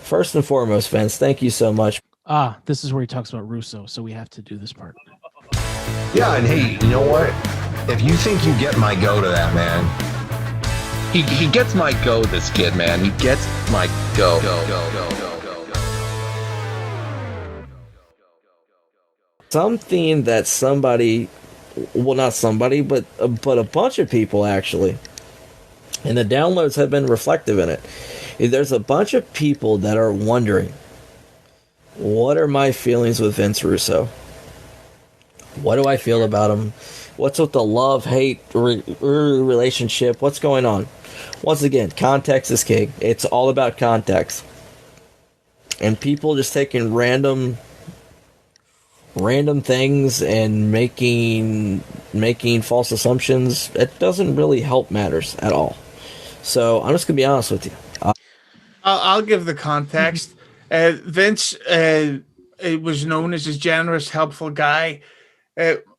First and foremost, Vince, thank you so much. This is where he talks about Russo, so we have to do this part. Yeah, and hey, you know what? If you think you get my go to that, man, he gets my go, this kid, man. He gets my go. Something that not somebody, but a bunch of people actually, and the downloads have been reflective in it. There's a bunch of people that are wondering, what are my feelings with Vince Russo? What do I feel about him? What's with the love-hate relationship? What's going on? Once again, context is king. It's all about context. And people just taking random things and making false assumptions, it doesn't really help matters at all. So I'm just going to be honest with you. I'll give the context. Vince was known as a generous, helpful guy.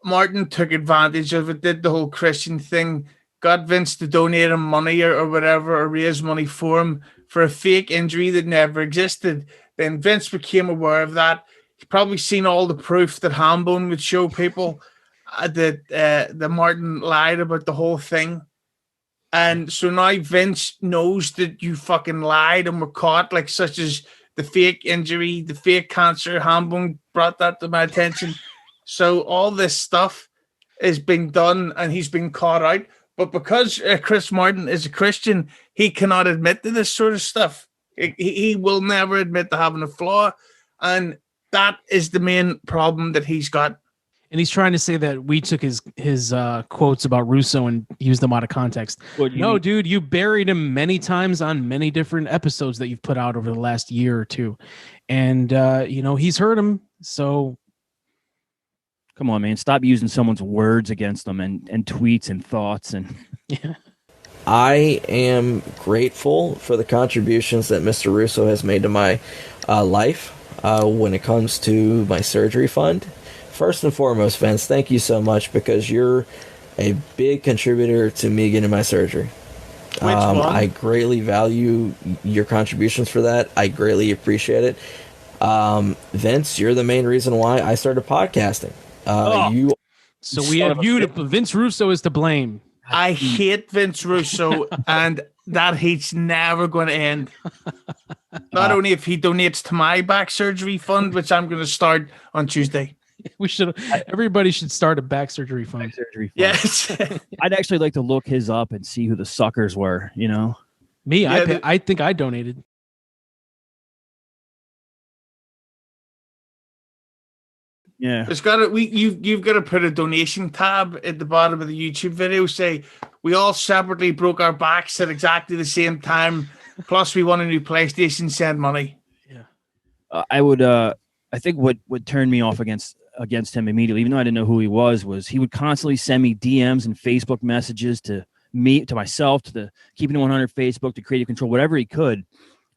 Martin took advantage of it, did the whole Christian thing, got Vince to donate him money or whatever, or raise money for him for a fake injury that never existed. Then Vince became aware of that. He's probably seen all the proof that Hambone would show people that Martin lied about the whole thing. And so now Vince knows that you fucking lied and were caught, like such as the fake injury, the fake cancer. Hambone brought that to my attention. So all this stuff is being done and he's been caught out. But because Chris Martin is a Christian, he cannot admit to this sort of stuff. He will never admit to having a flaw. And that is the main problem that he's got. And he's trying to say that we took his quotes about Russo and used them out of context. No, dude, you buried him many times on many different episodes that you've put out over the last year or two. And, he's heard him. So come on, man, stop using someone's words against them and tweets and thoughts. And yeah. I am grateful for the contributions that Mr. Russo has made to my life when it comes to my surgery fund. First and foremost, Vince, thank you so much because you're a big contributor to me getting my surgery. I greatly value your contributions for that. I greatly appreciate it. Vince, you're the main reason why I started podcasting. So we have you to Vince Russo is to blame. I hate Vince Russo, and that hate's never going to end. Not only if he donates to my back surgery fund, which I'm going to start on Tuesday. Everybody should start a back surgery fund. Yes. I'd actually like to look his up and see who the suckers were, Me, yeah, I think I donated. Yeah. You've got to put a donation tab at the bottom of the YouTube video. Say we all separately broke our backs at exactly the same time. Plus, we won a new PlayStation. Send money. Yeah. I think what turned me off against him immediately, even though I didn't know who he was he would constantly send me DMs and Facebook messages to me, to myself, to the Keeping It 100 Facebook, to Creative Control, whatever he could,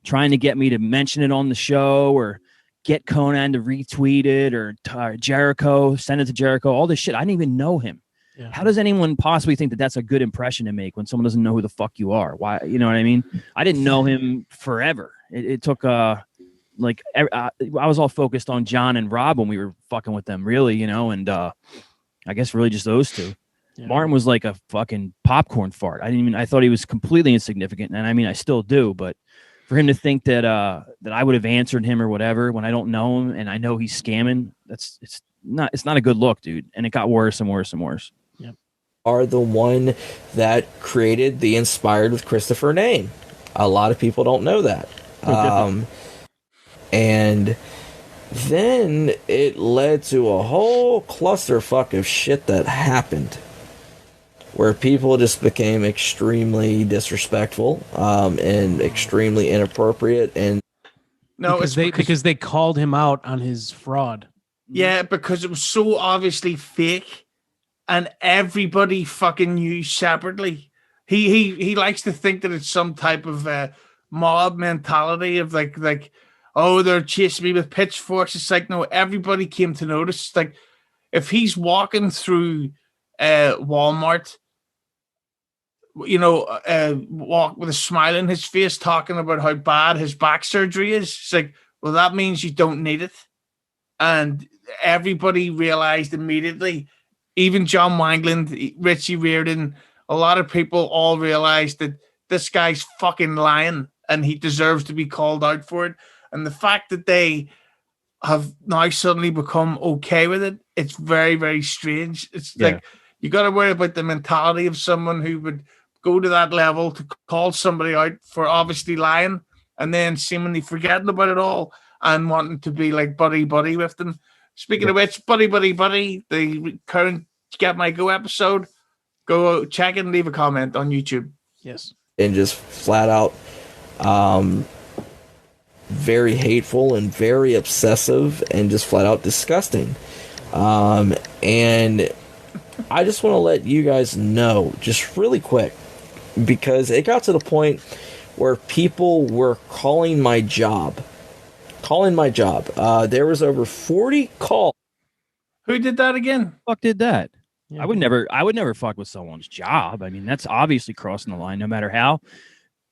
trying to get me to mention it on the show or get Conan to retweet it or Jericho, send it to Jericho, all this shit. I didn't even know him. Yeah. How does anyone possibly think that that's a good impression to make when someone doesn't know who the fuck you are? Why? You know what I mean? I didn't know him forever. It took I was all focused on John and Rob when we were fucking with them, really, and I guess really just those two. Yeah. Martin was like a fucking popcorn fart. I thought he was completely insignificant, and I still do, but for him to think that I would have answered him or whatever when I don't know him and I know he's scamming, it's not a good look, dude. And it got worse and worse and worse. Yep. Are the one that created the Inspired with Christopher name. A lot of people don't know that. And then it led to a whole clusterfuck of shit that happened where people just became extremely disrespectful and extremely inappropriate. And because they called him out on his fraud. Yeah, because it was so obviously fake and everybody fucking knew separately. He likes to think that it's some type of mob mentality of like, oh, they're chasing me with pitchforks. It's like, no, everybody came to notice. Like, if he's walking through Walmart walk with a smile on his face, talking about how bad his back surgery is. It's like, well, that means you don't need it. And everybody realized immediately, even John Wangland, Richie Riordan, a lot of people all realized that this guy's fucking lying and he deserves to be called out for it. And the fact that they have now suddenly become okay with it, it's very, very strange. It's like you got to worry about the mentality of someone who would go to that level to call somebody out for obviously lying and then seemingly forgetting about it all and wanting to be like buddy with them. Speaking of which, buddy, the current Get My Go episode, go check it and leave a comment on YouTube. Yes. And just flat out very hateful and very obsessive and just flat out disgusting. And I just want to let you guys know, just really quick, because it got to the point where people were calling my job. There was over 40 calls. Who did that again? Fuck did that? Yeah. I would never fuck with someone's job. I mean, that's obviously crossing the line, no matter how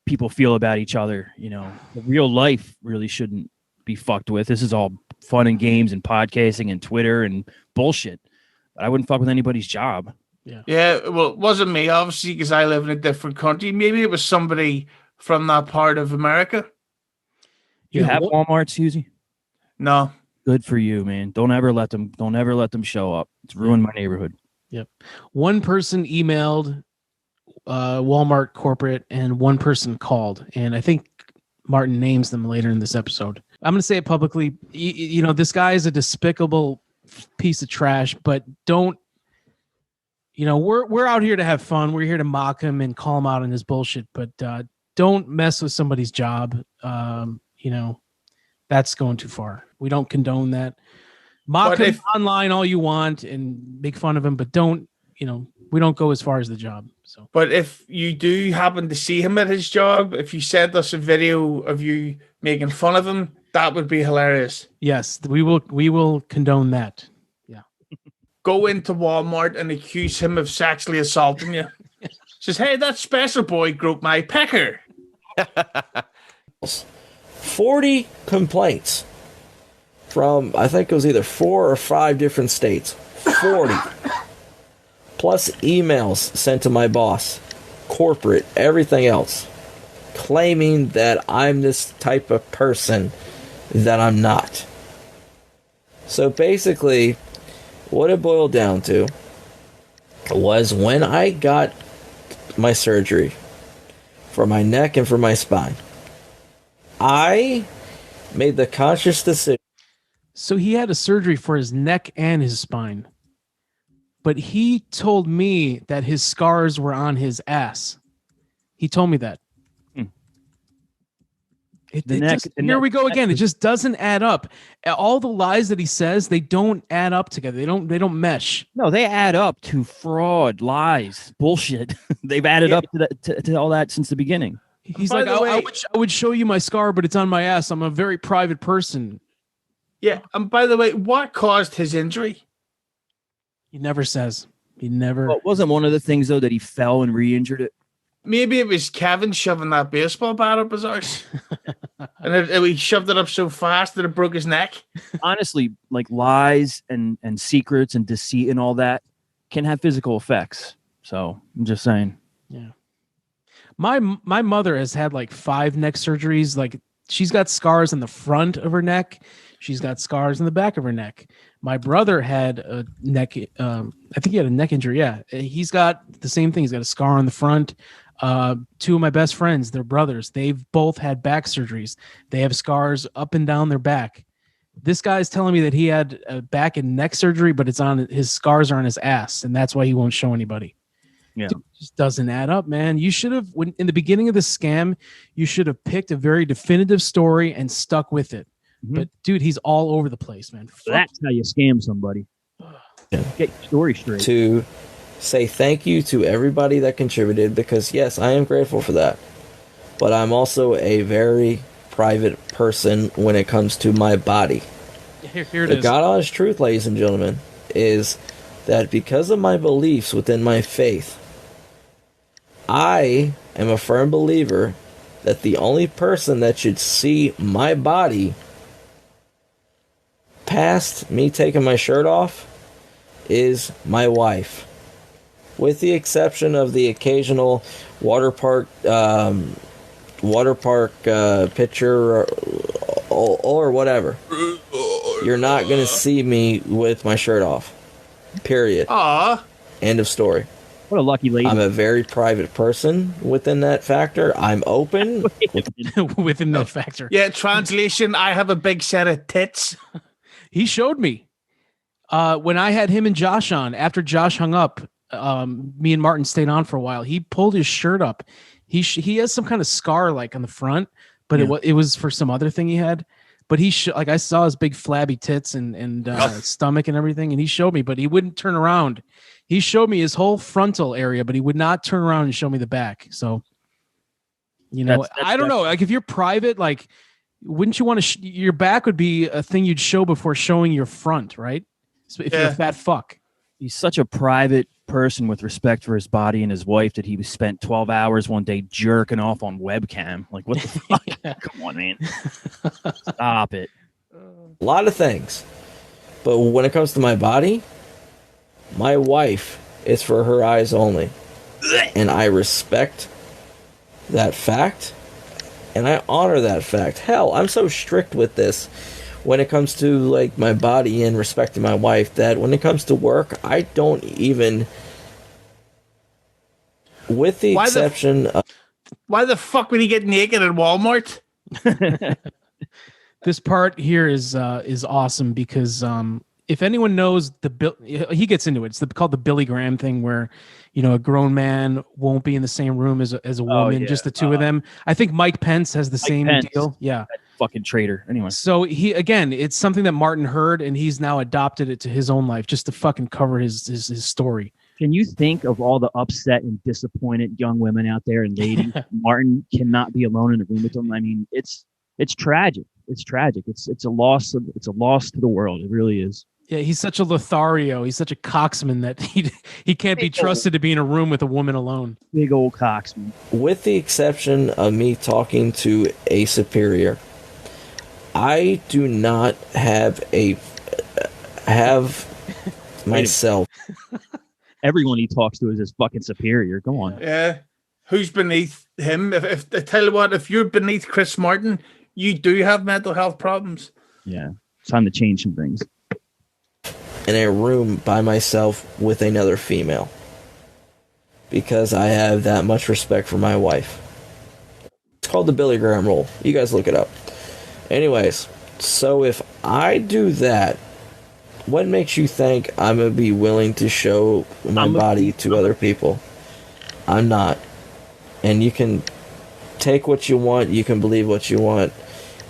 people feel about each other. You know, the real life really shouldn't be fucked with. This is all fun and games and podcasting and Twitter and bullshit. But I wouldn't fuck with anybody's job. Yeah. Well, it wasn't me, obviously, because I live in a different country. Maybe it was somebody from that part of America. You have Walmart, Susie? No. Good for you, man. Don't ever let them show up. It's ruined my neighborhood. Yep. One person emailed Walmart corporate and one person called, and I think Martin names them later in this episode. I'm going to say it publicly. You know, this guy is a despicable piece of trash, but don't, you know, we're out here to have fun. We're here to mock him and call him out on his bullshit, but don't mess with somebody's job. You know, that's going too far. We don't condone that. Mock him online all you want and make fun of him, but don't, you know, we don't go as far as the job. So, but if you do happen to see him at his job, if you send us a video of you making fun of him, that would be hilarious. Yes, we will condone that. Yeah. Go into Walmart and accuse him of sexually assaulting you. Says, hey, that special boy broke my pecker. 40 complaints from, I think it was either 4 or 5 different states. 40. Plus emails sent to my boss, corporate, everything else, claiming that I'm this type of person that I'm not. So basically, what it boiled down to was when I got my surgery for my neck and for my spine, I made the conscious decision. So he had a surgery for his neck and his spine. But he told me that his scars were on his ass. He told me that. Here we go again. It just doesn't add up. All the lies that he says, they don't add up together. They don't mesh. No, they add up to fraud, lies, bullshit. They've added up to all that since the beginning. He's like, I would show you my scar, but it's on my ass. I'm a very private person. Yeah. And by the way, what caused his injury? He never says. He never. Well, it wasn't one of the things, though, that he fell and re-injured it. Maybe it was Kevin shoving that baseball bat up his arse. And he shoved it up so fast that it broke his neck. Honestly, like lies and secrets and deceit and all that can have physical effects. So I'm just saying. Yeah. My mother has had like 5 neck surgeries. Like she's got scars on the front of her neck. She's got scars in the back of her neck. My brother had a neck. I think he had a neck injury. Yeah. He's got the same thing. He's got a scar on the front. 2 of my best friends, they're brothers. They've both had back surgeries. They have scars up and down their back. This guy's telling me that he had a back and neck surgery, but his scars are on his ass, and that's why he won't show anybody. Yeah, Dude, it just doesn't add up, man. You should have, in the beginning of the scam, you should have picked a very definitive story and stuck with it. Mm-hmm. But dude, he's all over the place, man. That's how you scam somebody. Get your story straight. To say thank you to everybody that contributed, because yes, I am grateful for that. But I'm also a very private person when it comes to my body. Here it the is. God honest truth, ladies and gentlemen, is that because of my beliefs within my faith, I am a firm believer that the only person that should see my body past me taking my shirt off is my wife. With the exception of the occasional water park picture or whatever. You're not going to see me with my shirt off. Period. Aw. End of story. What a lucky lady. I'm a very private person within that factor. I'm open. Within that factor. Yeah, translation, I have a big set of tits. He showed me. When I had him and Josh on, after Josh hung up, me and Martin stayed on for a while. He pulled his shirt up. He has some kind of scar like on the front, but it was for some other thing he had. But like I saw his big flabby tits and stomach and everything, and he showed me, but he wouldn't turn around. He showed me his whole frontal area, but he would not turn around and show me the back. So, that's I don't know. Like if you're private, like wouldn't you want to? Your back would be a thing you'd show before showing your front, right? So if you're a fat fuck. He's such a private person with respect for his body and his wife that he spent 12 hours one day jerking off on webcam. Like, what the fuck? Come on, man. Stop it. A lot of things. But when it comes to my body, my wife is for her eyes only. And I respect that fact. And I honor that fact. Hell, I'm so strict with this when it comes to like my body and respecting my wife that when it comes to work, I don't even, with the exception of... Why the fuck would he get naked at Walmart? This part here is awesome because if anyone knows he gets into it. It's called the Billy Graham thing where, a grown man won't be in the same room as a woman, just the two of them. I think Mike Pence has the same deal. Yeah. Fucking traitor. Anyway. So it's something that Martin heard and he's now adopted it to his own life just to fucking cover his story. Can you think of all the upset and disappointed young women out there and ladies? Martin cannot be alone in a room with them. I mean, it's tragic. It's tragic. It's a loss to the world. It really is. Yeah, he's such a Lothario. He's such a coxman that he can't be trusted to be in a room with a woman alone. Big old coxman. With the exception of me talking to a superior, I do not have myself. Everyone he talks to is his fucking superior. Go on. Yeah. Who's beneath him? If I tell you what, if you're beneath Chris Martin, you do have mental health problems. Yeah. It's time to change some things. In a room by myself with another female. Because I have that much respect for my wife. It's called the Billy Graham rule. You guys look it up. Anyways, so if I do that, what makes you think I'm going to be willing to show my body to other people? I'm not. And you can take what you want, you can believe what you want.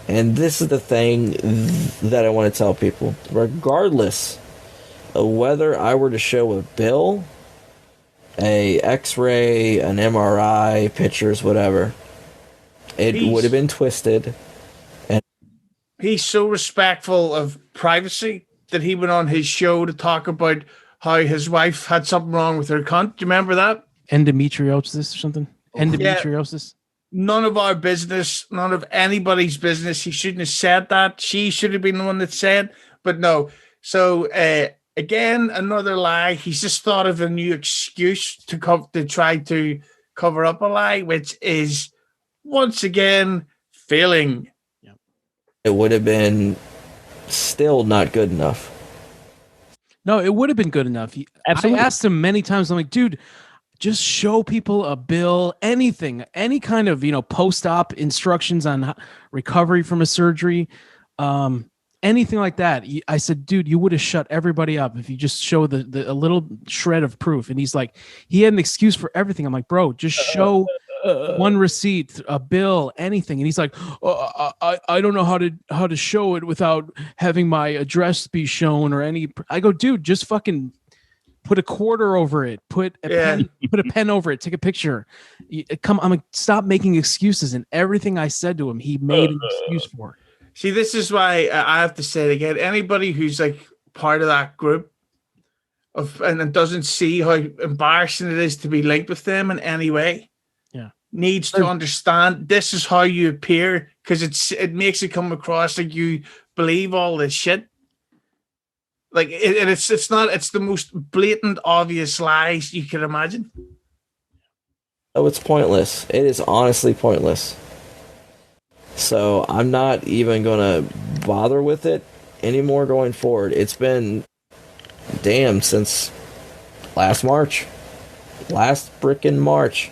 And this is the thing that I want to tell people. Regardless of whether I were to show a bill, a x-ray, an MRI, pictures, whatever, it would have been twisted. He's so respectful of privacy that he went on his show to talk about how his wife had something wrong with her cunt. Do you remember that? Endometriosis or something? Endometriosis? Yeah. None of our business, none of anybody's business. He shouldn't have said that. She should have been the one that said, but no. So, again, another lie. He's just thought of a new excuse to try to cover up a lie, which is, once again, failing. It would have been still not good enough. No, it would have been good enough. Absolutely. I asked him many times, I'm like, dude, just show people a bill, anything, any kind of, post-op instructions on recovery from a surgery, anything like that. I said, dude, you would have shut everybody up if you just show a little shred of proof. And he's like, he had an excuse for everything. I'm like, bro, just show one receipt, a bill, anything. And he's like, I don't know how to show it without having my address be shown or any. I go, dude, just fucking put a quarter over it, put a pen over it, take a picture. I'm like, stop making excuses. And everything I said to him, he made an excuse for. See, this is why I have to say it again. Anybody who's like part of that group and doesn't see how embarrassing it is to be linked with them in any way, needs to understand this is how you appear, because it makes it come across like you believe all this shit. Like it's the most blatant, obvious lies you can imagine. Oh, it's pointless. It is honestly pointless. So I'm not even gonna bother with it anymore going forward. It's been since last March. Last frickin' March.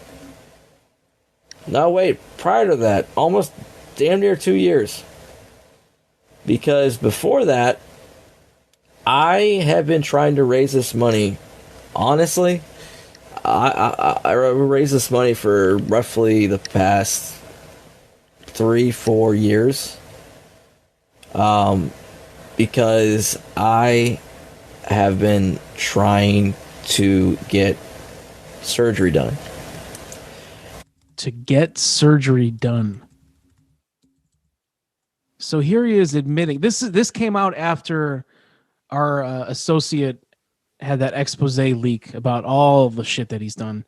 No, wait, prior to that, almost damn near 2 years. Because before that, I have been trying to raise this money. Honestly, I raised this money for roughly the past 3-4 years. Because I have been trying to get surgery done. To get surgery done. So here he is admitting this came out after our associate had that expose leak about all of the shit that he's done.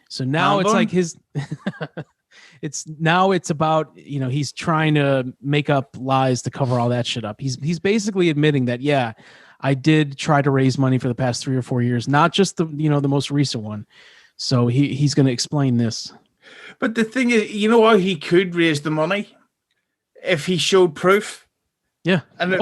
So now it's like his it's about, he's trying to make up lies to cover all that shit up. He's basically admitting that, yeah, I did try to raise money for the past 3 or 4 years, not just the most recent one. So he's going to explain this. But the thing is, how he could raise the money if he showed proof. Yeah. And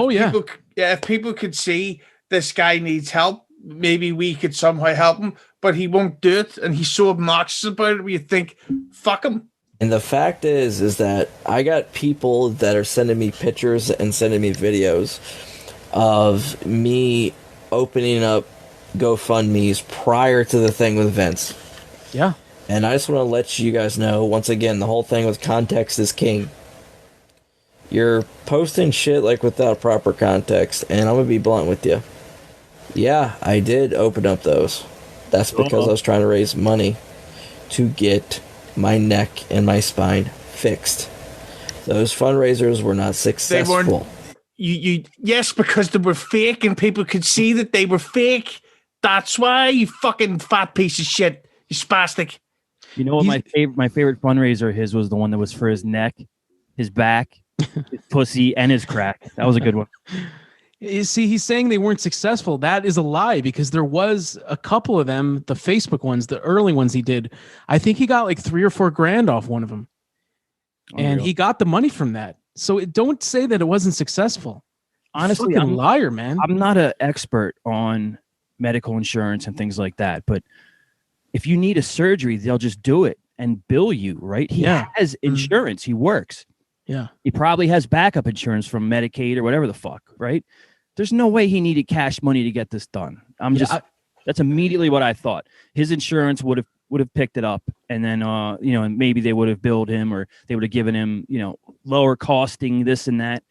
if people could see this guy needs help, maybe we could somehow help him, but he won't do it. And he's so obnoxious about it, where you think, fuck him. And the fact is that I got people that are sending me pictures and sending me videos of me opening up GoFundMe's prior to the thing with Vince. Yeah. And I just want to let you guys know, once again, the whole thing with context is king. You're posting shit like without proper context, and I'm going to be blunt with you. Yeah, I did open up those. That's because I was trying to raise money to get my neck and my spine fixed. Those fundraisers were not successful. They weren't. Yes, because they were fake, and people could see that they were fake. That's why, you fucking fat piece of shit. You spastic. You know what my favorite fundraiser of his was the one that was for his neck, his back, his pussy, and his crack. That was a good one. You see, he's saying they weren't successful. That is a lie, because there was a couple of them, the Facebook ones, the early ones he did. I think he got like $3 or $4 grand off one of them. And he got the money from that. So don't say that it wasn't successful. Honestly, I'm a liar, man. I'm not an expert on medical insurance and things like that, but if you need a surgery, they'll just do it and bill you, right? He has insurance. He works. Yeah. He probably has backup insurance from Medicaid or whatever the fuck, right? There's no way he needed cash money to get this done. That's immediately what I thought. His insurance would have picked it up, and then and maybe they would have billed him, or they would have given him, lower costing this and that.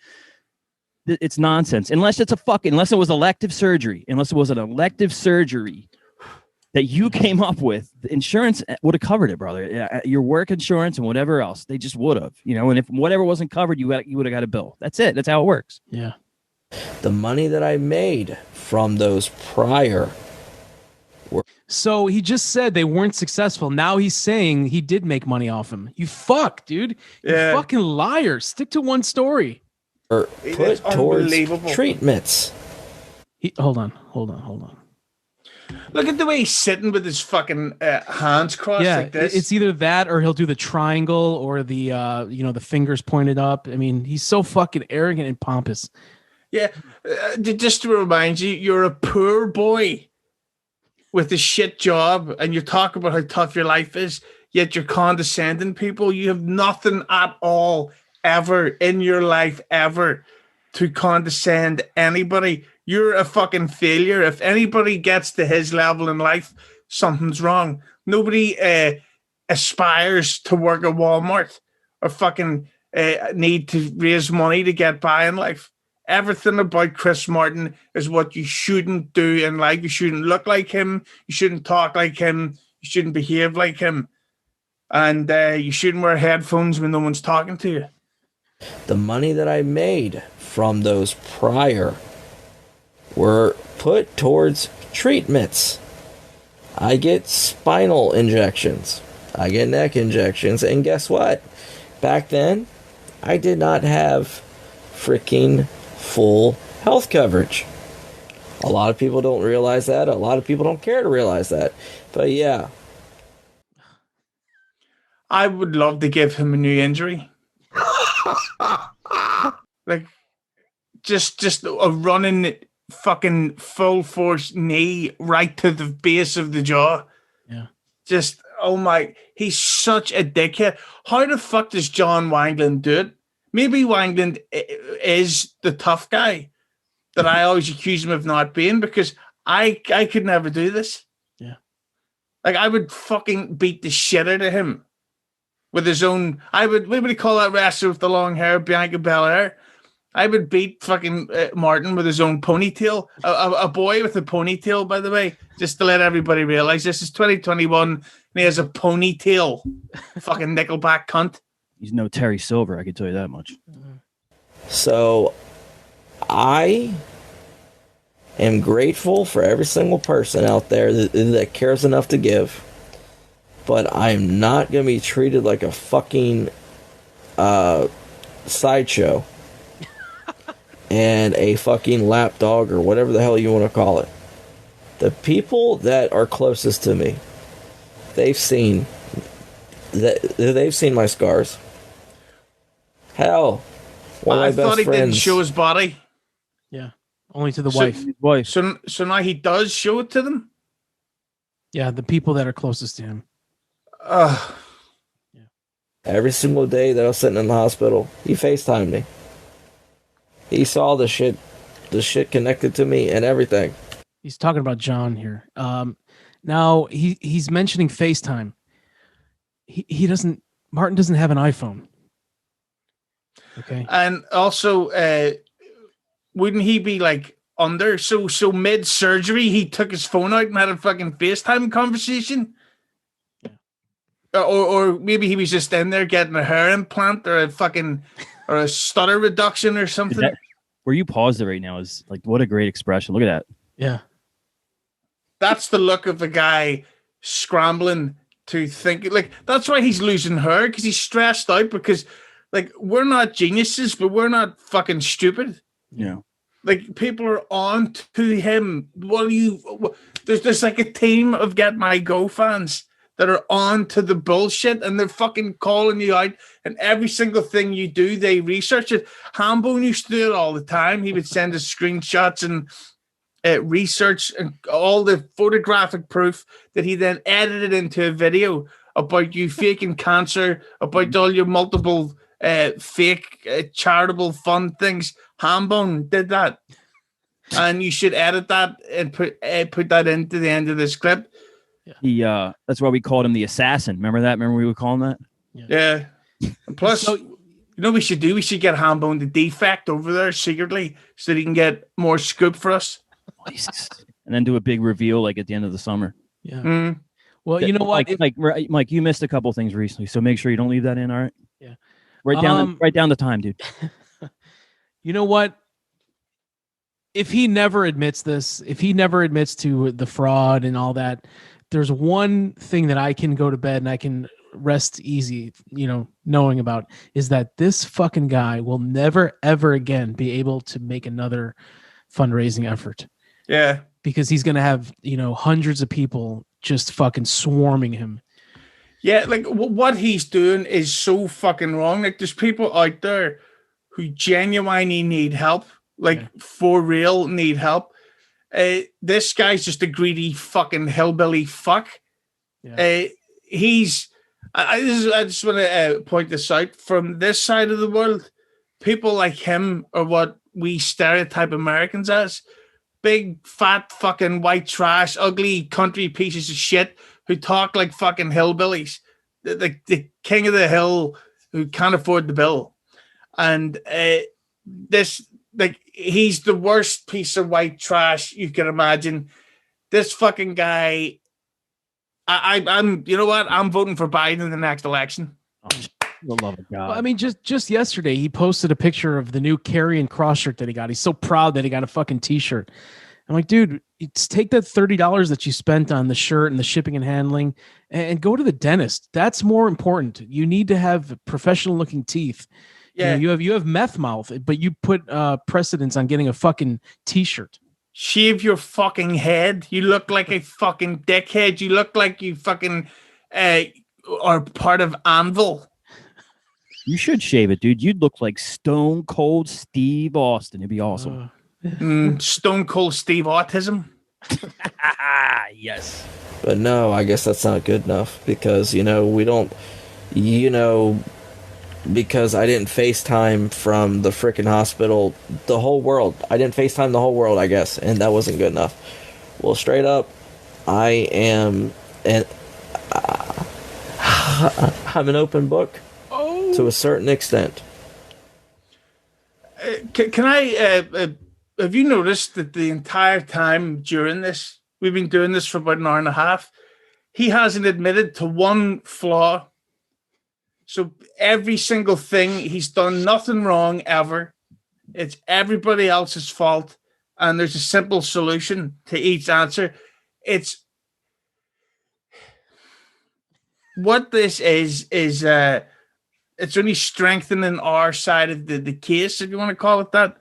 It's nonsense. Unless it was elective surgery, that you came up with, the insurance would have covered it, brother. Your work insurance and whatever else, they just would have, and if whatever wasn't covered, you would have got a bill. That's it. That's how it works. Yeah. The money that I made from those prior. So he just said they weren't successful. Now he's saying he did make money off him. You fuck, dude. You fucking liar. Stick to one story. Or put towards treatments. Hold on. Look at the way he's sitting with his fucking hands crossed like this. It's either that, or he'll do the triangle, or the the fingers pointed up. I mean, he's so fucking arrogant and pompous. Yeah, just to remind you, you're a poor boy with a shit job, and you talk about how tough your life is, yet you're condescending people. You have nothing at all ever in your life ever to condescend anybody. You're a fucking failure. If anybody gets to his level in life, something's wrong. Nobody aspires to work at Walmart or fucking need to raise money to get by in life. Everything about Chris Martin is what you shouldn't do in life. You shouldn't look like him. You shouldn't talk like him. You shouldn't behave like him. And you shouldn't wear headphones when no one's talking to you. The money that I made from those prior were put towards treatments. I get spinal injections. I get neck injections. And guess what? Back then, I did not have freaking full health coverage. A lot of people don't realize that. A lot of people don't care to realize that. But yeah. I would love to give him a new injury. Like, just a running fucking full force knee right to the base of the jaw. Yeah. Just, oh my, he's such a dickhead. How the fuck does John Wangland do it? Maybe Wangland is the tough guy that I always accuse him of not being, because I could never do this. Yeah. Like, I would fucking beat the shit out of him with his own. What would he call that wrestler with the long hair, Bianca Belair? I would beat fucking Martin with his own ponytail. A boy with a ponytail, by the way, just to let everybody realize this is 2021 and he has a ponytail. Fucking Nickelback cunt. He's no Terry Silver, I can tell you that much. So I am grateful for every single person out there that cares enough to give, but I'm not going to be treated like a fucking sideshow and a fucking lapdog or whatever the hell you want to call it. The people that are closest to me, they've seen my scars. Hell, one of my best thought he friends didn't show his body. Yeah. Only to the wife. Wife. So now he does show it to them? Yeah, the people that are closest to him. every single day that I was sitting in the hospital. He FaceTimed me. He saw the shit connected to me and everything. He's talking about John here. Now he's mentioning FaceTime. Martin doesn't have an iPhone. Okay. And also, wouldn't he be like under? So mid surgery, he took his phone out and had a fucking FaceTime conversation. Or maybe he was just in there getting a hair implant or a stutter reduction or something. Where you paused it right now is like, what a great expression. Look at that. Yeah. That's the look of a guy scrambling to think. Like, that's why he's losing hair, because he's stressed out, because like, we're not geniuses, but we're not fucking stupid. Yeah. Like, people are on to him. There's like a team of Get My Go fans that are on to the bullshit, and they're fucking calling you out, and every single thing you do, they research it. Hambone used to do it all the time. He would send us screenshots and research and all the photographic proof that he then edited into a video about you faking cancer, about all your multiple fake charitable fund things. Hambone did that. And you should edit that and put that into the end of this clip. That's why we called him the assassin. Remember that? Remember we would call him that? Yeah. And plus, you know what we should do? We should get Hambone the defect over there secretly so that he can get more scoop for us. And then do a big reveal like at the end of the summer. Yeah. Mm. Well, you know what? Mike, you missed a couple things recently, so make sure you don't leave that in. All right. Yeah. Write down the time, dude. You know what? If he never admits this, if he never admits to the fraud and all that, there's one thing that I can go to bed and I can rest easy, knowing about, is that this fucking guy will never, ever again be able to make another fundraising effort. Yeah. Because he's going to have, hundreds of people just fucking swarming him. Yeah. Like, what he's doing is so fucking wrong. Like, there's people out there who genuinely need help, for real need help. This guy's just a greedy fucking hillbilly fuck. Yeah. I just want to point this out. From this side of the world, people like him are what we stereotype Americans as. Big, fat, fucking white trash, ugly country pieces of shit who talk like fucking hillbillies. The king of the hill who can't afford the bill. And he's the worst piece of white trash you can imagine. This fucking guy, I'm you know what? I'm voting for Biden in the next election. The love of God. Well, I mean, just yesterday, he posted a picture of the new Carrion cross shirt that he got. He's so proud that he got a fucking t-shirt. I'm like, dude, take that $30 that you spent on the shirt and the shipping and handling and go to the dentist. That's more important. You need to have professional looking teeth. Yeah. You have meth mouth, but you put precedence on getting a fucking t-shirt. Shave your fucking head. You look like a fucking dickhead. You look like you fucking are part of Anvil. You should shave it, dude. You'd look like Stone Cold Steve Austin. It'd be awesome. Stone Cold Steve Autism. Yes. But no, I guess that's not good enough because, we don't, because I didn't FaceTime from the freaking hospital the whole world. I didn't FaceTime the whole world, I guess, and that wasn't good enough. Well, straight up, I'm an open book to a certain extent. Can I... have you noticed that the entire time during this, we've been doing this for about an hour and a half, he hasn't admitted to one flaw. So every single thing, he's done nothing wrong ever. It's everybody else's fault. And there's a simple solution to each answer. It's what this is it's only strengthening our side of the case, if you want to call it that.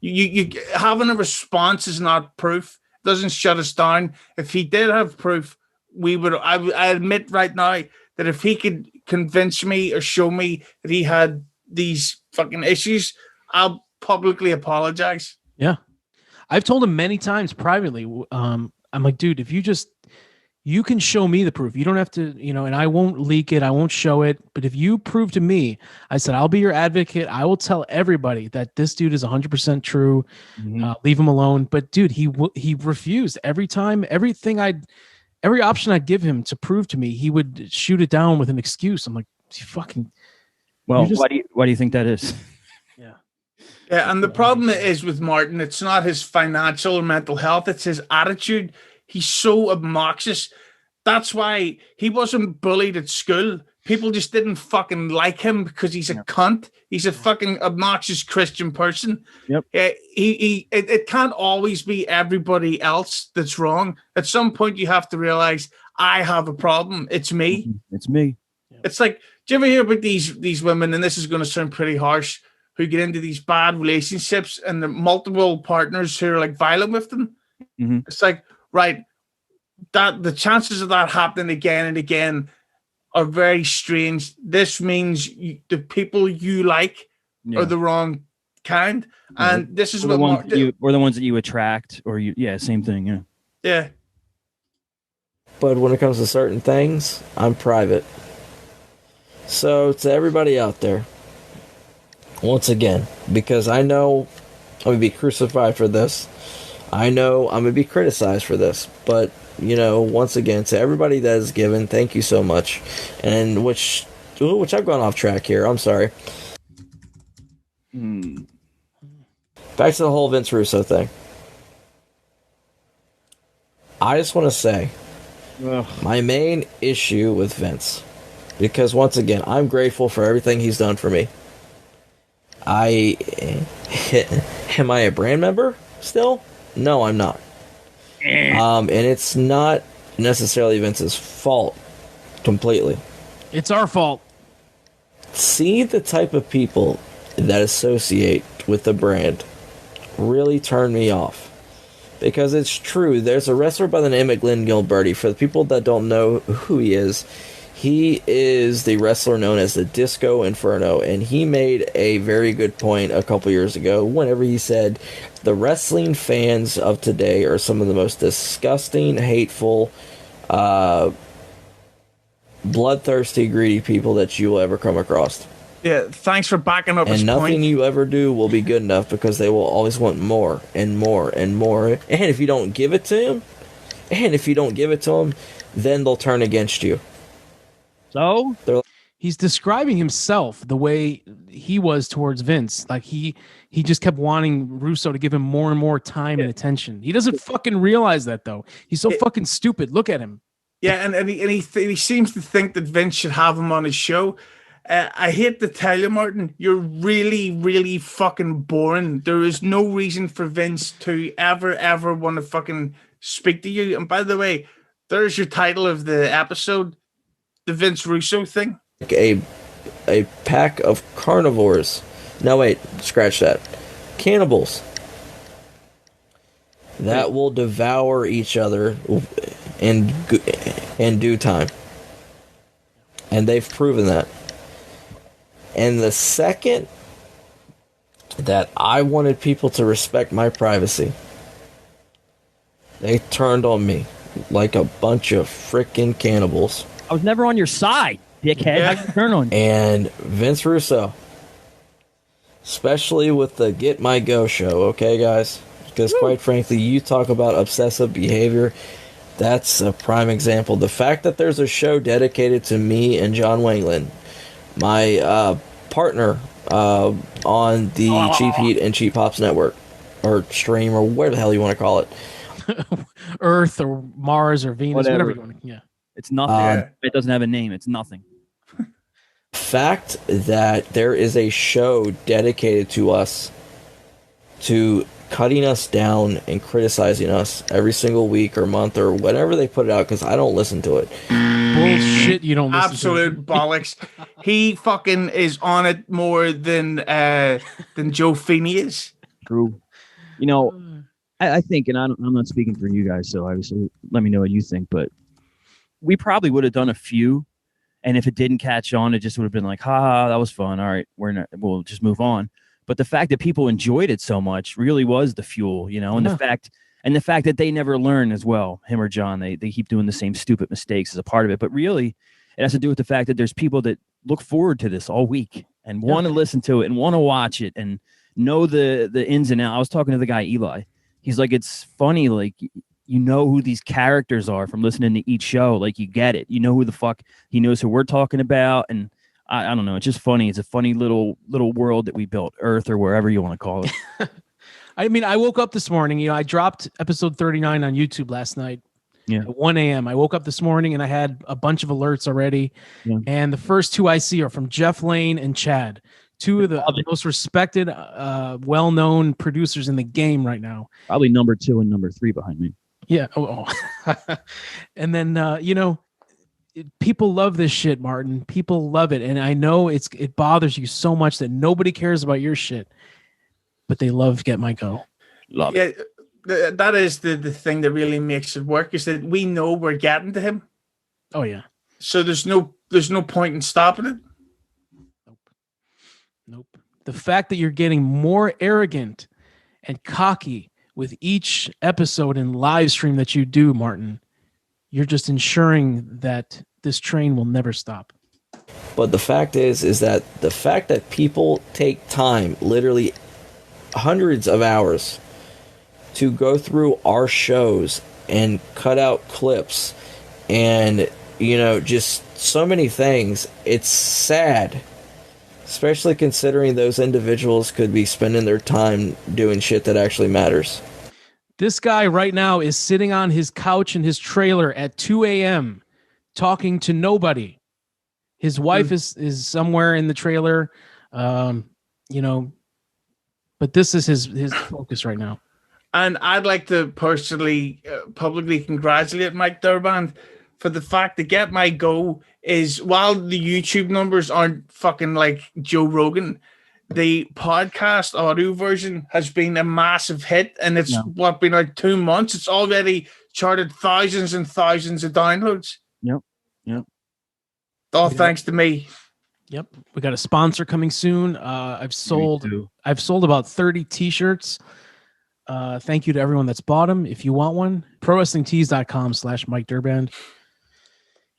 You having a response is not proof. It doesn't shut us down. If he did have proof, I admit right now that if he could convince me or show me that he had these fucking issues, I'll publicly apologize. Yeah. I've told him many times privately. I'm like, dude, if you can show me the proof. You don't have to, and I won't leak it. I won't show it. But if you prove to me, I said, I'll be your advocate. I will tell everybody that this dude is 100% true. Leave him alone. But dude, he refused every time. Every option I'd give him to prove to me, he would shoot it down with an excuse. I'm like, fucking. Well, why do you think that is? Yeah, and the problem is with Martin, it's not his financial or mental health, it's his attitude. He's so obnoxious. That's why he wasn't bullied at school. People just didn't fucking like him because he's a cunt. He's a fucking obnoxious Christian person. Yep. It can't always be everybody else that's wrong. At some point, you have to realize I have a problem. It's me. It's me. It's like, do you ever hear about these women? And this is going to sound pretty harsh. Who get into these bad relationships and the multiple partners who are like violent with them. Mm-hmm. It's like, right, that the chances of that happening again and again are very strange. This means the people you like are the wrong kind, and this is what or the ones that you attract, or same thing. Yeah. But when it comes to certain things, I'm private. So to everybody out there, once again, because I know I'm going to be crucified for this. I know I'm going to be criticized for this. But, once again, to everybody that is given, thank you so much. And which I've gone off track here. I'm sorry. Back to the whole Vince Russo thing. I just want to say, my main issue with Vince, because once again, I'm grateful for everything he's done for me. Am I a brand member still? No, I'm not. And it's not necessarily Vince's fault completely. It's our fault. See the type of people that associate with the brand really turn me off. Because it's true, there's a wrestler by the name of Glenn Gilberti. For the people that don't know who he is the wrestler known as the Disco Inferno, and he made a very good point a couple years ago whenever he said the wrestling fans of today are some of the most disgusting, hateful, bloodthirsty, greedy people that you will ever come across. Yeah, thanks for backing up his point. And nothing you ever do will be good enough because they will always want more and more and more. And if you don't give it to them, then they'll turn against you. So he's describing himself the way he was towards Vince. Like he just kept wanting Russo to give him more and more time and attention. He doesn't fucking realize that though. He's so fucking stupid. Look at him. Yeah, and he seems to think that Vince should have him on his show. I hate to tell you, Martin, you're really, really fucking boring. There is no reason for Vince to ever want to fucking speak to you. And by the way, there's your title of the episode, the Vince Russo thing. A pack of carnivores. No, wait, scratch that. Cannibals. That will devour each other in due time. And they've proven that. And the second that I wanted people to respect my privacy, they turned on me like a bunch of freaking cannibals. I was never on your side, dickhead. Yeah. How'd you turn on you? And Vince Russo, especially with the Get My Go show, okay, guys? Because quite frankly, you talk about obsessive behavior. That's a prime example. The fact that there's a show dedicated to me and John Wangland, my partner on the Cheap Heat and Cheap Pops network, or stream, or whatever the hell you want to call it. Earth or Mars or Venus, whatever you want to. Yeah. It's nothing. It doesn't have a name. It's nothing. Fact that there is a show dedicated to us, to cutting us down and criticizing us every single week or month or whenever they put it out, because I don't listen to it. Bullshit, you don't listen Absolute to it. bollocks. He fucking is on it more than Joe Feeney is. True. You know, I think, and I'm not speaking for you guys, so obviously let me know what you think, but we probably would have done a few, and if it didn't catch on, it just would have been like, ha, that was fun. All right, we'll just move on. But the fact that people enjoyed it so much really was the fuel, you know, and the fact that they never learn as well, him or John, they keep doing the same stupid mistakes as a part of it. But really, it has to do with the fact that there's people that look forward to this all week and want to listen to it and want to watch it and know the ins and outs. I was talking to the guy, Eli. He's like, it's funny, like, you know who these characters are from listening to each show. Like, you get it. You know who the fuck, he knows who we're talking about. And I don't know. It's just funny. It's a funny little world that we built, Earth or wherever you want to call it. I mean, I woke up this morning, you know, I dropped episode 39 on YouTube last night at 1 a.m. I woke up this morning and I had a bunch of alerts already. Yeah. And the first two I see are from Jeff Lane and Chad, two of the most respected, well-known producers in the game right now. Probably number 2 and number 3 behind me. Yeah. Oh. And then, you know, people love this shit, Martin. People love it. And I know it bothers you so much that nobody cares about your shit, but they love Get My Go. Love it. That is the thing that really makes it work, is that we know we're getting to him. Oh yeah. So there's no point in stopping it. Nope. The fact that you're getting more arrogant and cocky with each episode and live stream that you do, Martin, you're just ensuring that this train will never stop. But the fact is that the fact that people take time, literally hundreds of hours, to go through our shows and cut out clips and, you know, just so many things, it's sad. Especially considering those individuals could be spending their time doing shit that actually matters. This guy right now is sitting on his couch in his trailer at 2 a.m. talking to nobody. His wife is somewhere in the trailer, you know, but this is his focus right now. And I'd like to personally, publicly congratulate Mike Durband for the fact that Get My Go is, while the YouTube numbers aren't fucking like Joe Rogan, the podcast audio version has been a massive hit, and it's been like 2 months. It's already charted thousands and thousands of downloads. Yep. All thanks to me. Yep. We got a sponsor coming soon. I've sold about 30 t-shirts. Thank you to everyone that's bought them. If you want one, prowrestlingtees.com/Mike Durband.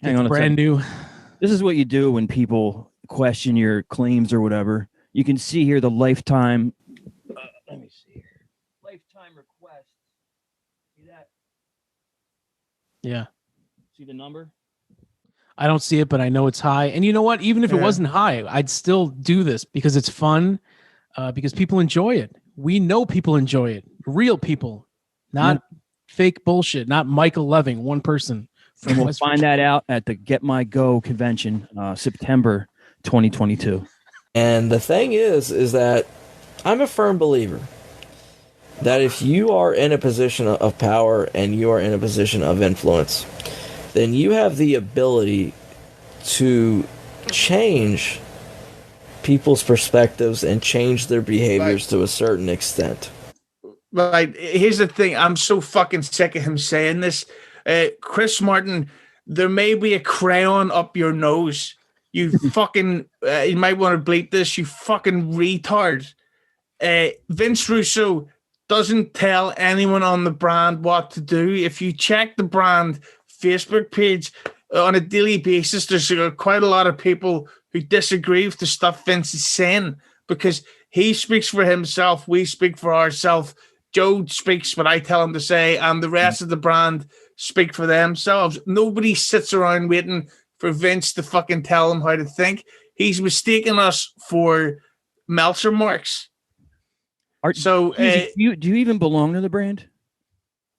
Hang on, brand new. This is what you do when people question your claims or whatever. You can see here the lifetime. Let me see here. Lifetime request. See that? Yeah. See the number? I don't see it, but I know it's high. And you know what? Even if it wasn't high, I'd still do this because it's fun, because people enjoy it. We know people enjoy it. Real people, not fake bullshit, not Michael Loving, one person. And we'll find that out at the Get My Go convention, September 2022. And the thing is that I'm a firm believer that if you are in a position of power and you are in a position of influence, then you have the ability to change people's perspectives and change their behaviors to a certain extent. Right. Here's the thing. I'm so fucking sick of him saying this. Chris Martin, there may be a crayon up your nose. You fucking, you might want to bleep this, you fucking retard. Vince Russo doesn't tell anyone on the brand what to do. If you check the brand Facebook page on a daily basis, there's quite a lot of people who disagree with the stuff Vince is saying because he speaks for himself. We speak for ourselves. Joe speaks what I tell him to say, and the rest of the brand speak for themselves. Nobody sits around waiting for Vince to fucking tell them how to think. He's mistaken us for Meltzer marks. Do you even belong to the brand?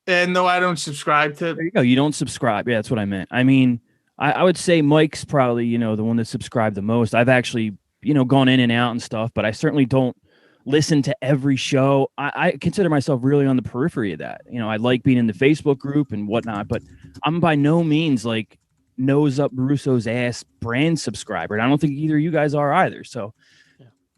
No, I don't subscribe to it. There you go. You don't subscribe. Yeah, that's what I meant. I mean, I would say Mike's probably, the one that subscribed the most. I've actually, gone in and out and stuff, but I certainly don't listen to every show. I consider myself really on the periphery of that. I like being in the Facebook group and whatnot, but I'm by no means like nose up Russo's ass brand subscriber. And I don't think either of you guys are either. So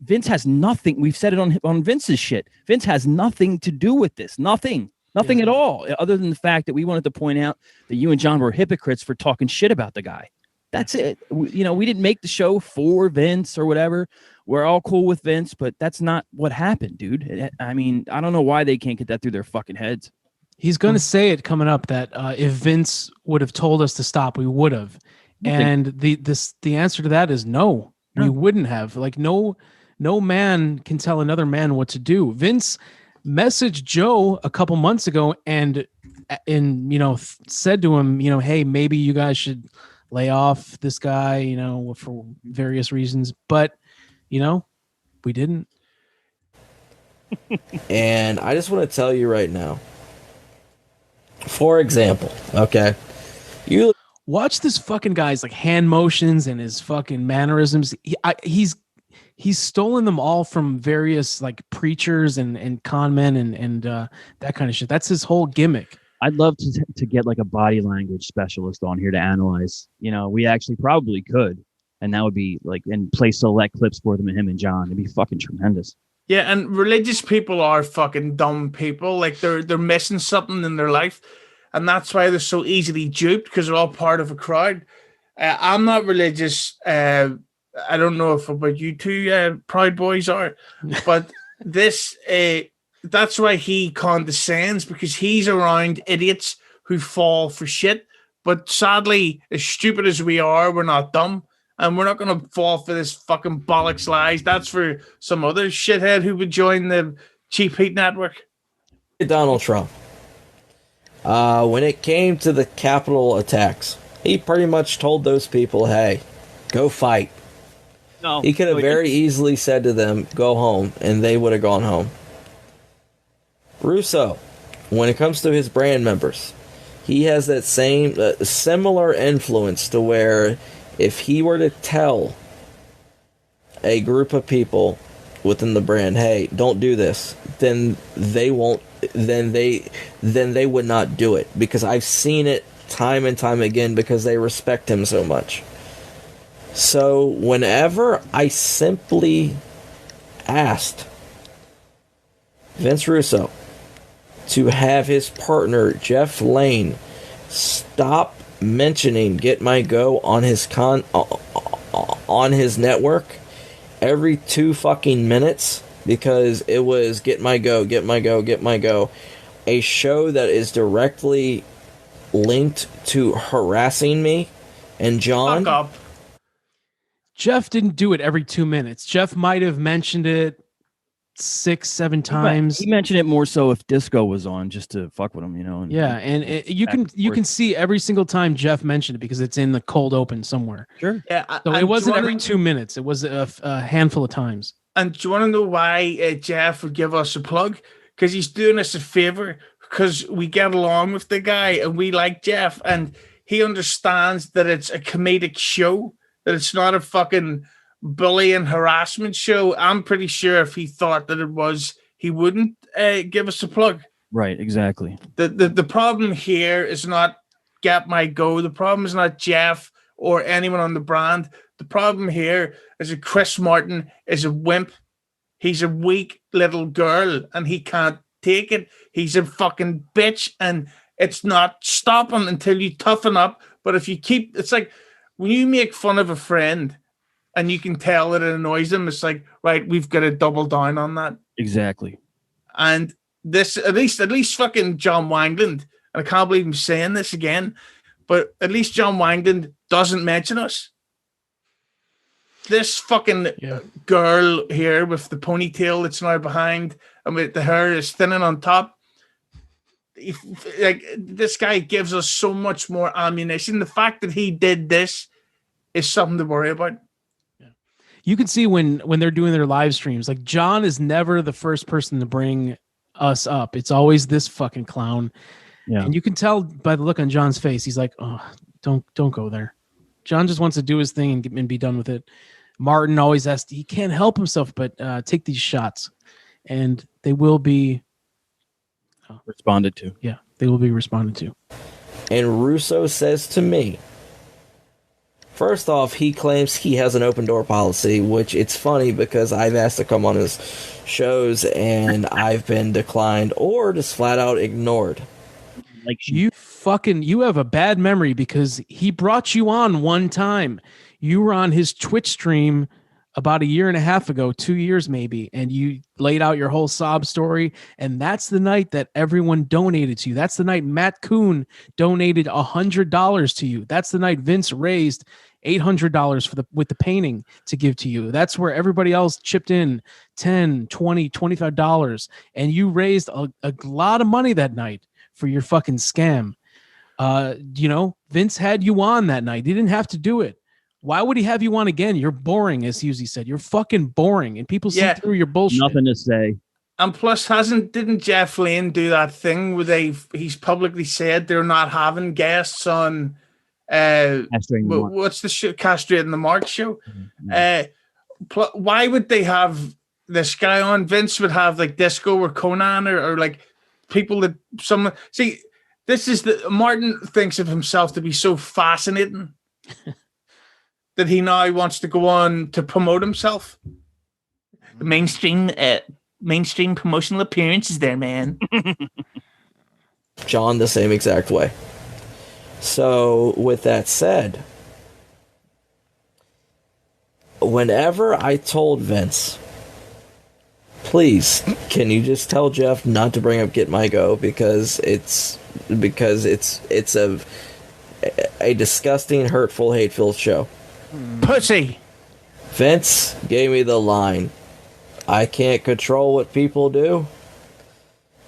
Vince has nothing. We've said it on Vince's shit. Vince has nothing to do with this. Nothing at all, other than the fact that we wanted to point out that you and John were hypocrites for talking shit about the guy. That's it. We didn't make the show for Vince or whatever. We're all cool with Vince, but that's not what happened, dude. I mean, I don't know why they can't get that through their fucking heads. He's going to say it coming up that if Vince would have told us to stop, we would have. And the answer to that is no, we wouldn't have. Like no man can tell another man what to do. Vince messaged Joe a couple months ago and said to him, hey, maybe you guys should lay off this guy, for various reasons. But, we didn't. And I just want to tell you right now, for example, okay, you watch this fucking guy's like hand motions and his fucking mannerisms. He's stolen them all from various like preachers and con men and that kind of shit. That's his whole gimmick. I'd love to get like a body language specialist on here to analyze. We actually probably could. And that would be like, and play select clips for them and him and John. It'd be fucking tremendous. Yeah, and religious people are fucking dumb people. Like they're missing something in their life. And that's why they're so easily duped, because they're all part of a crowd. I'm not religious. I don't know if about you two Proud Boys are, but that's why he condescends, because he's around idiots who fall for shit. But sadly, as stupid as we are, we're not dumb. And we're not going to fall for this fucking bollocks lies. That's for some other shithead who would join the Cheap Heat Network. Donald Trump. When it came to the Capitol attacks, he pretty much told those people, hey, go fight. No, he could have very easily said to them, go home, and they would have gone home. Russo, when it comes to his brand members, he has that same similar influence to where if he were to tell a group of people within the brand, hey, don't do this, then they would not do it, because I've seen it time and time again, because they respect him so much. So whenever I simply asked Vince Russo to have his partner Jeff Lane stop mentioning Get My Go on his on his network every 2 fucking minutes, because it was Get My Go, Get My Go, Get My Go, a show that is directly linked to harassing me and John. Fuck up. Jeff didn't do it every 2 minutes. Jeff might have mentioned it 6-7 times. He mentioned it more so if Disco was on, just to fuck with him, you can see every single time Jeff mentioned it, because it's in the cold open somewhere. Sure. Yeah. So it wasn't every 2 minutes. It was a handful of times. And do you want to know why Jeff would give us a plug? Because he's doing us a favor, because we get along with the guy and we like Jeff, and he understands that it's a comedic show, that it's not a fucking bully and harassment show, I'm pretty sure if he thought that it was, he wouldn't give us a plug. Right, exactly. The problem here is not Get My Go. The problem is not Jeff or anyone on the brand. The problem here is that Chris Martin is a wimp. He's a weak little girl and he can't take it. He's a fucking bitch and it's not stopping until you toughen up. But if you keep, it's like when you make fun of a friend and you can tell that it annoys them, it's like, right, we've got to double down on that. Exactly. And this, at least fucking John Wangland, and I can't believe I'm saying this again, but at least John Wangland doesn't mention us. This fucking girl here with the ponytail that's now behind and with the hair is thinning on top. Like, this guy gives us so much more ammunition. The fact that he did this is something to worry about. You can see when they're doing their live streams, like John is never the first person to bring us up. It's always this fucking clown. Yeah. And you can tell by the look on John's face. He's like, oh, don't go there. John just wants to do his thing and be done with it. Martin always has to, he can't help himself but take these shots, and they will be responded to. Yeah, they will be responded to. And Russo says to me, first off, he claims he has an open door policy, which it's funny because I've asked to come on his shows and I've been declined or just flat out ignored. Like you have a bad memory because he brought you on one time. You were on his Twitch stream about a year and a half ago, 2 years maybe, and you laid out your whole sob story. And that's the night that everyone donated to you. That's the night Matt Kuhn donated $100 to you. That's the night Vince raised $800 with the painting to give to you. That's where everybody else chipped in $10, $20, $25, and you raised a lot of money that night for your fucking scam. Vince had you on that night. He didn't have to do it. Why would he have you on again? You're boring, as Husey said. You're fucking boring, and people see through your bullshit. Nothing to say. And plus, didn't Jeff Lane do that thing where he's publicly said they're not having guests on what's the show, Castrating the Mark show? Mm-hmm. Why would they have this guy on? Vince would have like Disco or Conan or like people that someone see. This is Martin thinks of himself to be so fascinating that he now wants to go on to promote himself. The mainstream promotional appearances there, man. John, the same exact way. So, with that said, whenever I told Vince, please, can you just tell Jeff not to bring up Get My Go because it's a disgusting, hurtful, hate-filled show. Pussy. Vince gave me the line, I can't control what people do.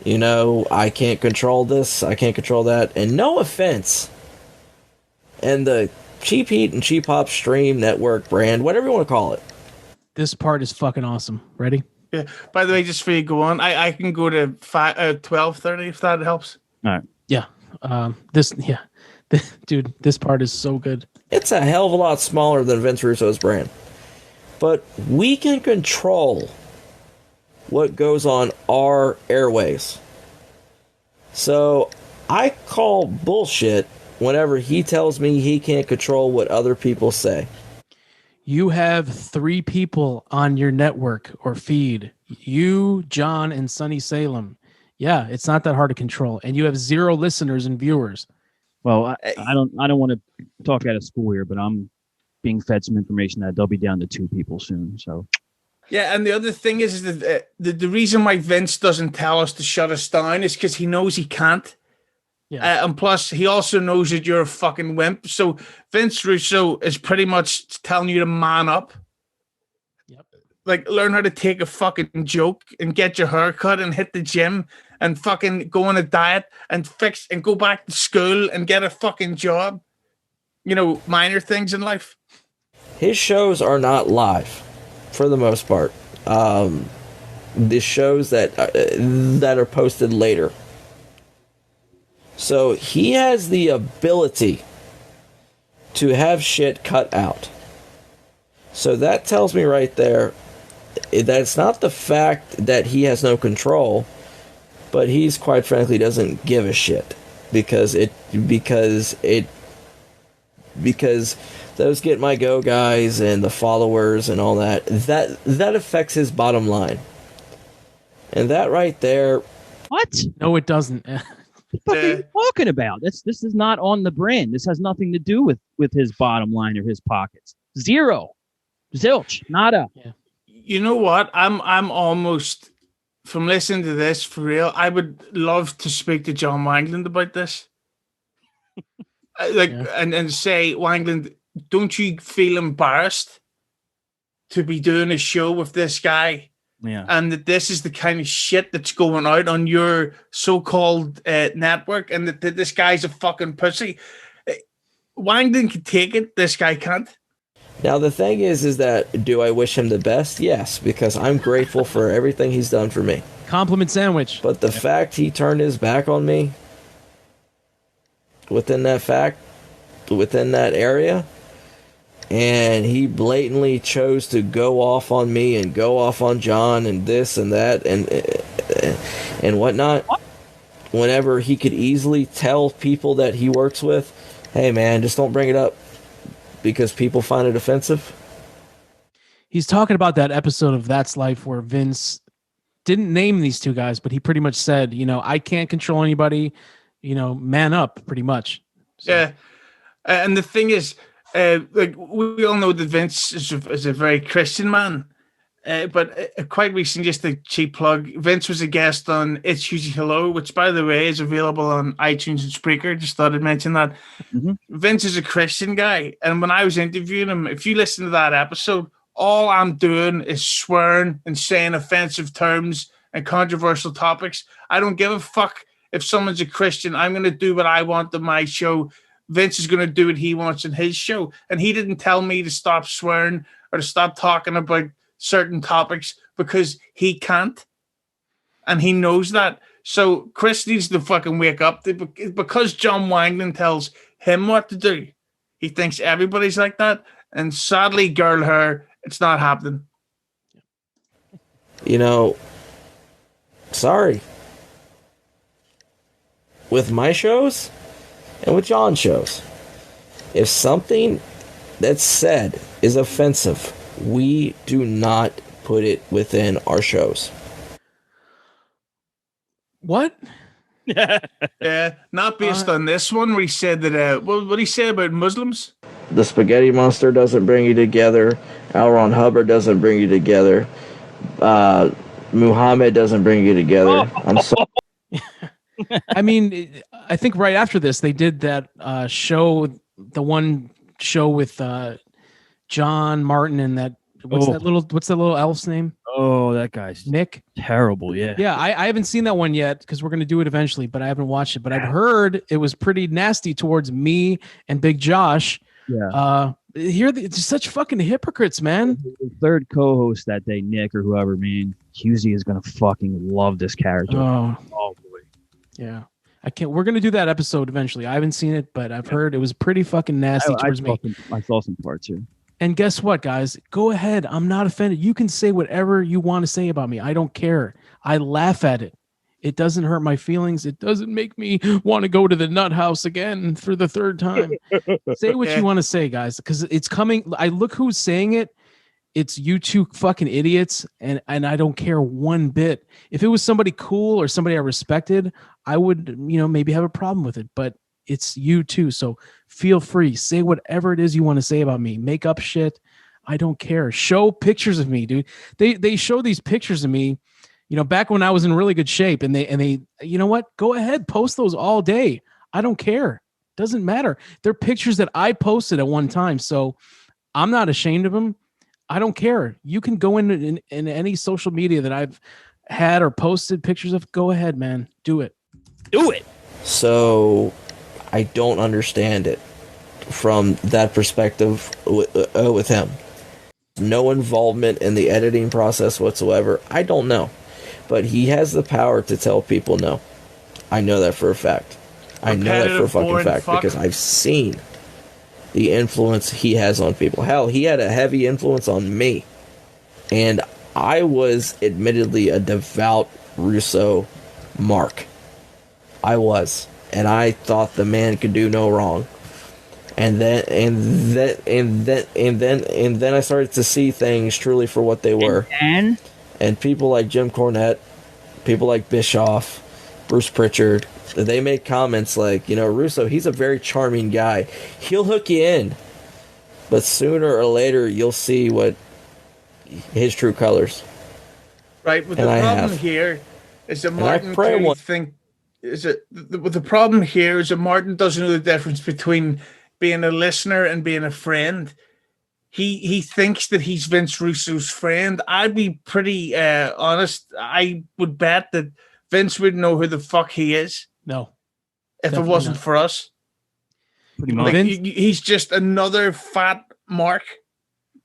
I can't control this, I can't control that. And no offense. And the Cheap Heat and Cheap Hop Stream Network brand, whatever you want to call it. This part is fucking awesome. Ready? Yeah. By the way, just for you go on, I can go to 12:30 if that helps. All right. Yeah. Dude, this part is so good. It's a hell of a lot smaller than Vince Russo's brand. But we can control what goes on our airways. So I call bullshit whenever he tells me he can't control what other people say. You have 3 people on your network or feed. You, John, and Sunny Salem. Yeah, it's not that hard to control. And you have 0 listeners and viewers. Well, I don't want to talk out of school here, but I'm being fed some information that they'll be down to 2 people soon. So, yeah, and the other thing is that the reason why Vince doesn't tell us to shut us down is because he knows he can't. Yeah. And plus, he also knows that you're a fucking wimp. So Vince Russo is pretty much telling you to man up. Yep. Like, learn how to take a fucking joke and get your hair cut and hit the gym and fucking go on a diet and fix and go back to school and get a fucking job. Minor things in life. His shows are not live, for the most part. The shows that are posted later. So he has the ability to have shit cut out. So that tells me right there that it's not the fact that he has no control, but he's quite frankly doesn't give a shit because those Get My Go guys and the followers and all that affects his bottom line. And that right there. What? No, it doesn't. What are you talking about? This is not on the brand. This has nothing to do with his bottom line or his pockets. Zero. Zilch. Nada. Yeah. You know what? I'm almost, from listening to this, for real, I would love to speak to John Wangland about this. And say, Wangland, don't you feel embarrassed to be doing a show with this guy? Yeah. And that this is the kind of shit that's going out on your so-called network, and that this guy's a fucking pussy. Wangland can take it. This guy can't. Now, the thing is that, do I wish him the best? Yes, because I'm grateful for everything he's done for me. Compliment sandwich. But the fact he turned his back on me within that area, and he blatantly chose to go off on me and go off on John and this and that and whatnot, whenever he could easily tell people that he works with, hey man, just don't bring it up because people find it offensive. He's talking about that episode of That's Life where Vince didn't name these two guys, but he pretty much said, I can't control anybody, man up, pretty much. So. Yeah. And the thing is, we all know that Vince is a very Christian man. But quite recently, just a cheap plug, Vince was a guest on It's Usually Hello, which, by the way, is available on iTunes and Spreaker. Just thought I'd mention that. Mm-hmm. Vince is a Christian guy. And when I was interviewing him, if you listen to that episode, all I'm doing is swearing and saying offensive terms and controversial topics. I don't give a fuck if someone's a Christian. I'm going to do what I want on my show. Vince is going to do what he wants in his show. And he didn't tell me to stop swearing or to stop talking about certain topics because he can't. And he knows that. So Chris needs to fucking wake up. Because John Wangland tells him what to do, he thinks everybody's like that. And sadly, girl hair, it's not happening. Sorry. With my shows and with John's shows, if something that's said is offensive, we do not put it within our shows. What? Yeah, not based on this one where he said that, what did he say about Muslims? The Spaghetti Monster doesn't bring you together. L. Ron Hubbard doesn't bring you together. Muhammad doesn't bring you together. I'm sorry. I mean, I think right after this, they did that show, the one show with John Martin and that, what's that little elf's name? Oh, that guy's Nick. Terrible, yeah. Yeah, I haven't seen that one yet because we're going to do it eventually, but I haven't watched it. But I've heard it was pretty nasty towards me and Big Josh. Yeah. Here, it's such fucking hypocrites, man. The third co-host that day, Nick or whoever, man, Husey is going to fucking love this character. Oh boy. Yeah. I can't. We're going to do that episode eventually. I haven't seen it, but I've heard it was pretty fucking nasty towards me. I saw some parts here. And guess what, guys? Go ahead. I'm not offended. You can say whatever you want to say about me. I don't care. I laugh at it. It doesn't hurt my feelings. It doesn't make me want to go to the nut house again for the third time. Say what you want to say, guys, because it's coming. I look who's saying it. It's you two fucking idiots, and I don't care one bit. If it was somebody cool or somebody I respected, I would, maybe have a problem with it. But it's you two, so feel free. Say whatever it is you want to say about me. Make up shit. I don't care. Show pictures of me, dude. They show these pictures of me, back when I was in really good shape, and they, you know what? Go ahead, post those all day. I don't care. Doesn't matter. They're pictures that I posted at one time, so I'm not ashamed of them. I don't care. You can go in any social media that I've had or posted pictures of. Go ahead, man. Do it. Do it. So I don't understand it from that perspective with him. No involvement in the editing process whatsoever. I don't know. But he has the power to tell people no. I know that for a fact. I know that for a fucking fact because I've seen the influence he has on people. Hell, he had a heavy influence on me. And I was admittedly a devout Russo mark. I was. And I thought the man could do no wrong. And then I started to see things truly for what they were. And people like Jim Cornette, people like Bischoff, Bruce Pritchard, they make comments like, Russo, he's a very charming guy. He'll hook you in. But sooner or later, you'll see what his true colors. Right, but the problem here is that Martin the problem here is that Martin doesn't know the difference between being a listener and being a friend. He thinks that he's Vince Russo's friend. I'd be pretty honest. I would bet that Vince wouldn't know who the fuck he is. No. If it wasn't for us. Pretty much. He's just another fat mark.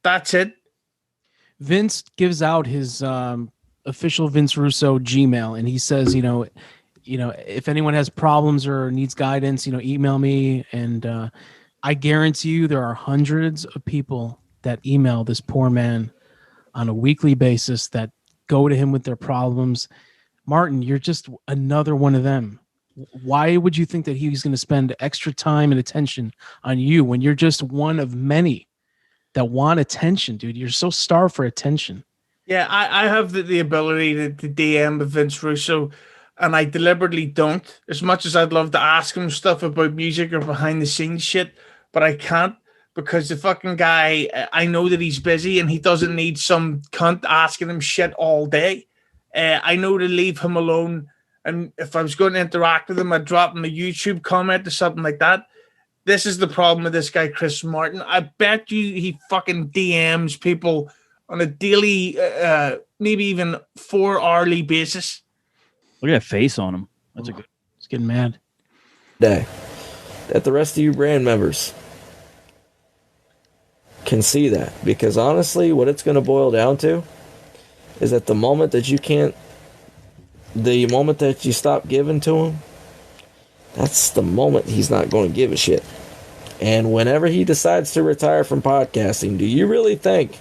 That's it. Vince gives out his official Vince Russo Gmail, and he says, if anyone has problems or needs guidance, email me. And I guarantee you there are hundreds of people that email this poor man on a weekly basis that go to him with their problems. Martin, you're just another one of them. Why would you think that he's going to spend extra time and attention on you when you're just one of many that want attention, dude? You're so starved for attention. Yeah, I have the ability to DM Vince Russo, and I deliberately don't. As much as I'd love to ask him stuff about music or behind the scenes shit, but I can't because the fucking guy, I know that he's busy and he doesn't need some cunt asking him shit all day. I know to leave him alone. And if I was going to interact with him, I'd drop him a YouTube comment or something like that. This is the problem with this guy, Chris Martin. I bet you he fucking DMs people on a daily, maybe even 4-hourly basis. Look at that face on him. That's It's getting mad. Day that the rest of you brand members can see that, because honestly, what it's going to boil down to is that the moment that you stop giving to him, that's the moment he's not going to give a shit. And whenever he decides to retire from podcasting, do you really think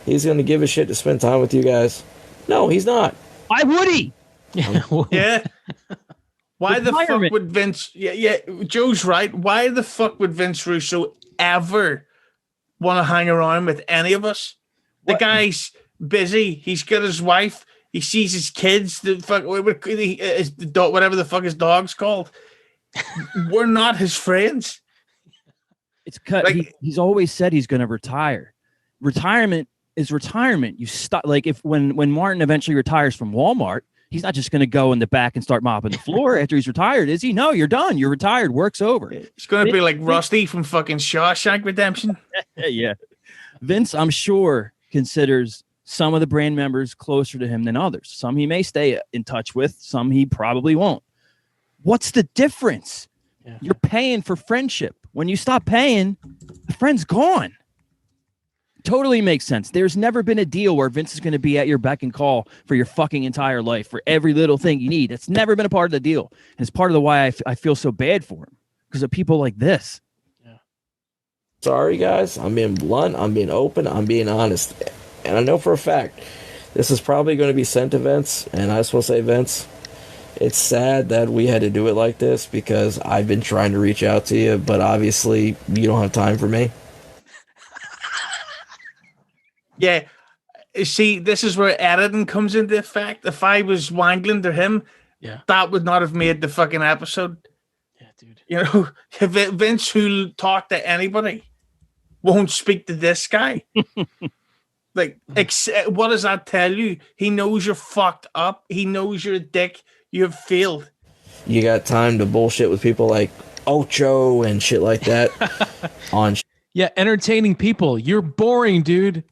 he's going to give a shit to spend time with you guys? No, he's not. Why would he? Yeah. Why the fuck would Vince... Yeah, Joe's right. Why the fuck would Vince Russo ever want to hang around with any of us? The guy's busy. He's got his wife. He sees his kids. Whatever the fuck his dog's called. We're not his friends. It's cut. He's always said he's going to retire. Retirement is retirement. You stop. Like when Martin eventually retires from Walmart, he's not just going to go in the back and start mopping the floor after he's retired, is he? No, you're done. You're retired. Work's over. It's going to be like Rusty from fucking Shawshank Redemption. Yeah. Vince, I'm sure, considers some of the brand members closer to him than others. Some he may stay in touch with. Some he probably won't. What's the difference? Yeah. You're paying for friendship. When you stop paying, the friend's gone. Totally makes sense. There's never been a deal where Vince is going to be at your beck and call for your fucking entire life, for every little thing you need. It's never been a part of the deal. And it's part of the why I feel so bad for him, because of people like this. Yeah. Sorry, guys. I'm being blunt. I'm being open. I'm being honest. And I know for a fact this is probably going to be sent to Vince. And I just want to say, Vince, it's sad that we had to do it like this, because I've been trying to reach out to you, but obviously you don't have time for me. Yeah. See, this is where editing comes into effect. If I was wangling to him, that would not have made the fucking episode. Yeah, dude. You know, Vince, who'll talk to anybody, won't speak to this guy. What does that tell you? He knows you're fucked up. He knows you're a dick. You've failed. You got time to bullshit with people like Ocho and shit like that. Entertaining people. You're boring, dude.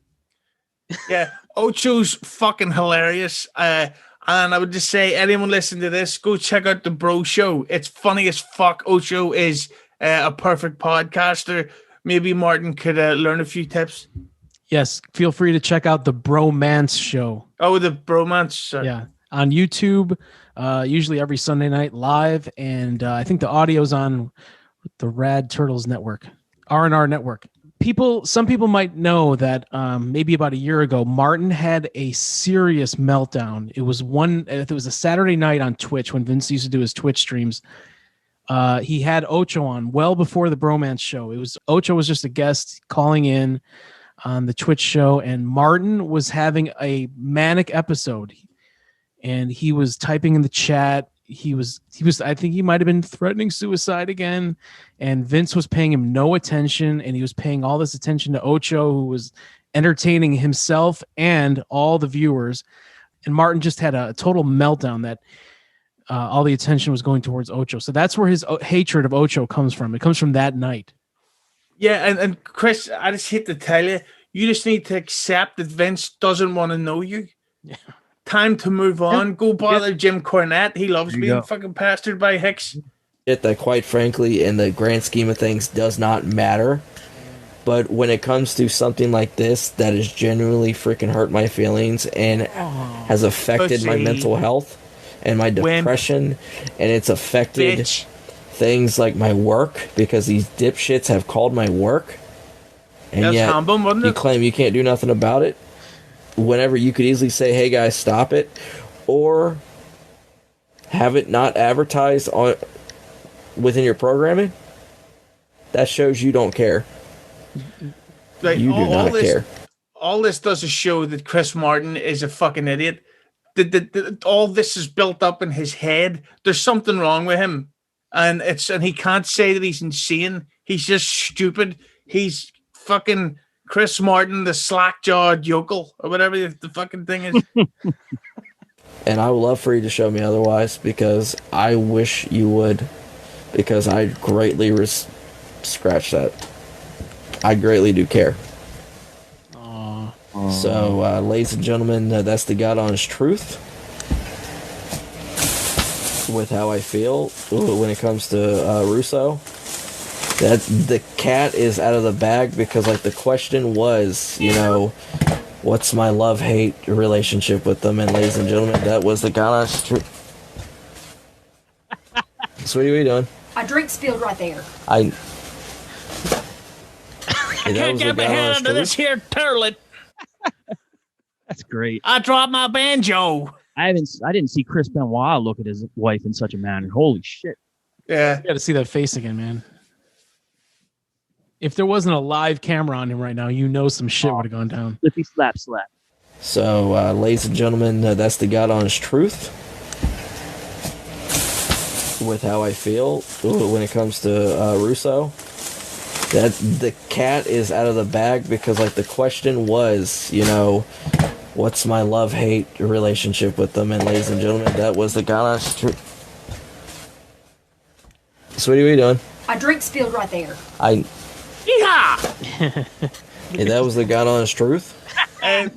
Yeah, Ocho's fucking hilarious. And I would just say, anyone listening to this, go check out the Bro Show. It's funny as fuck. Ocho is a perfect podcaster. Maybe Martin could learn a few tips. Yes, feel free to check out the Bromance Show. Oh, the Bromance. Yeah, on YouTube, usually every Sunday night live, and I think the audio's on the Rad Turtles Network. R&R Network. Some people might know that maybe about a year ago, Martin had a serious meltdown. It was a Saturday night on Twitch when Vince used to do his Twitch streams. He had Ocho on well before the Bromance show. Ocho was just a guest calling in on the Twitch show, and Martin was having a manic episode, and he was typing in the chat. He was I think he might have been threatening suicide again, and Vince was paying him no attention, and he was paying all this attention to Ocho, who was entertaining himself and all the viewers. And Martin just had a total meltdown that all the attention was going towards Ocho. So that's where his hatred of Ocho comes from. It comes from that night. Yeah, and Chris, I just hate to tell you, you just need to accept that Vince doesn't want to know you. Yeah. Time to move on. Go bother Jim Cornette. He loves being fucking pestered by Hicks. That, quite frankly, in the grand scheme of things, does not matter. But when it comes to something like this that has genuinely freaking hurt my feelings and has affected my mental health and my depression, and it's affected things like my work, because these dipshits have called my work, and yet you claim you can't do nothing about it, whenever you could easily say, hey guys, stop it, or have it not advertised within your programming. That shows you don't care. Like, you do not care. All this does is show that Chris Martin is a fucking idiot. All this is built up in his head. There's something wrong with him, and he can't say that he's insane. He's just stupid. He's fucking Chris Martin, the slack-jawed yokel, or whatever the fucking thing is. And I would love for you to show me otherwise, because I wish you would, because I greatly scratch that. I greatly do care. So, ladies and gentlemen, that's the God honest truth with how I feel when it comes to Russo. That the cat is out of the bag, because like the question was, what's my love-hate relationship with them? And ladies and gentlemen, that was the God honest truth. Sweetie, what are you doing? My drink spilled right there. I can't get my hand under this here toilet. That's great. I dropped my banjo. I didn't see Chris Benoit look at his wife in such a manner. Holy shit. Yeah. You got to see that face again, man. If there wasn't a live camera on him right now, some shit would have gone down. Flippy slap. So, ladies and gentlemen, that's the God honest truth with how I feel when it comes to Russo. That the cat is out of the bag, because like the question was, what's my love-hate relationship with them? And ladies and gentlemen, that was the God honest truth. Sweetie, what are you doing? My drink spilled right there. Yeah, that was the God honest truth. But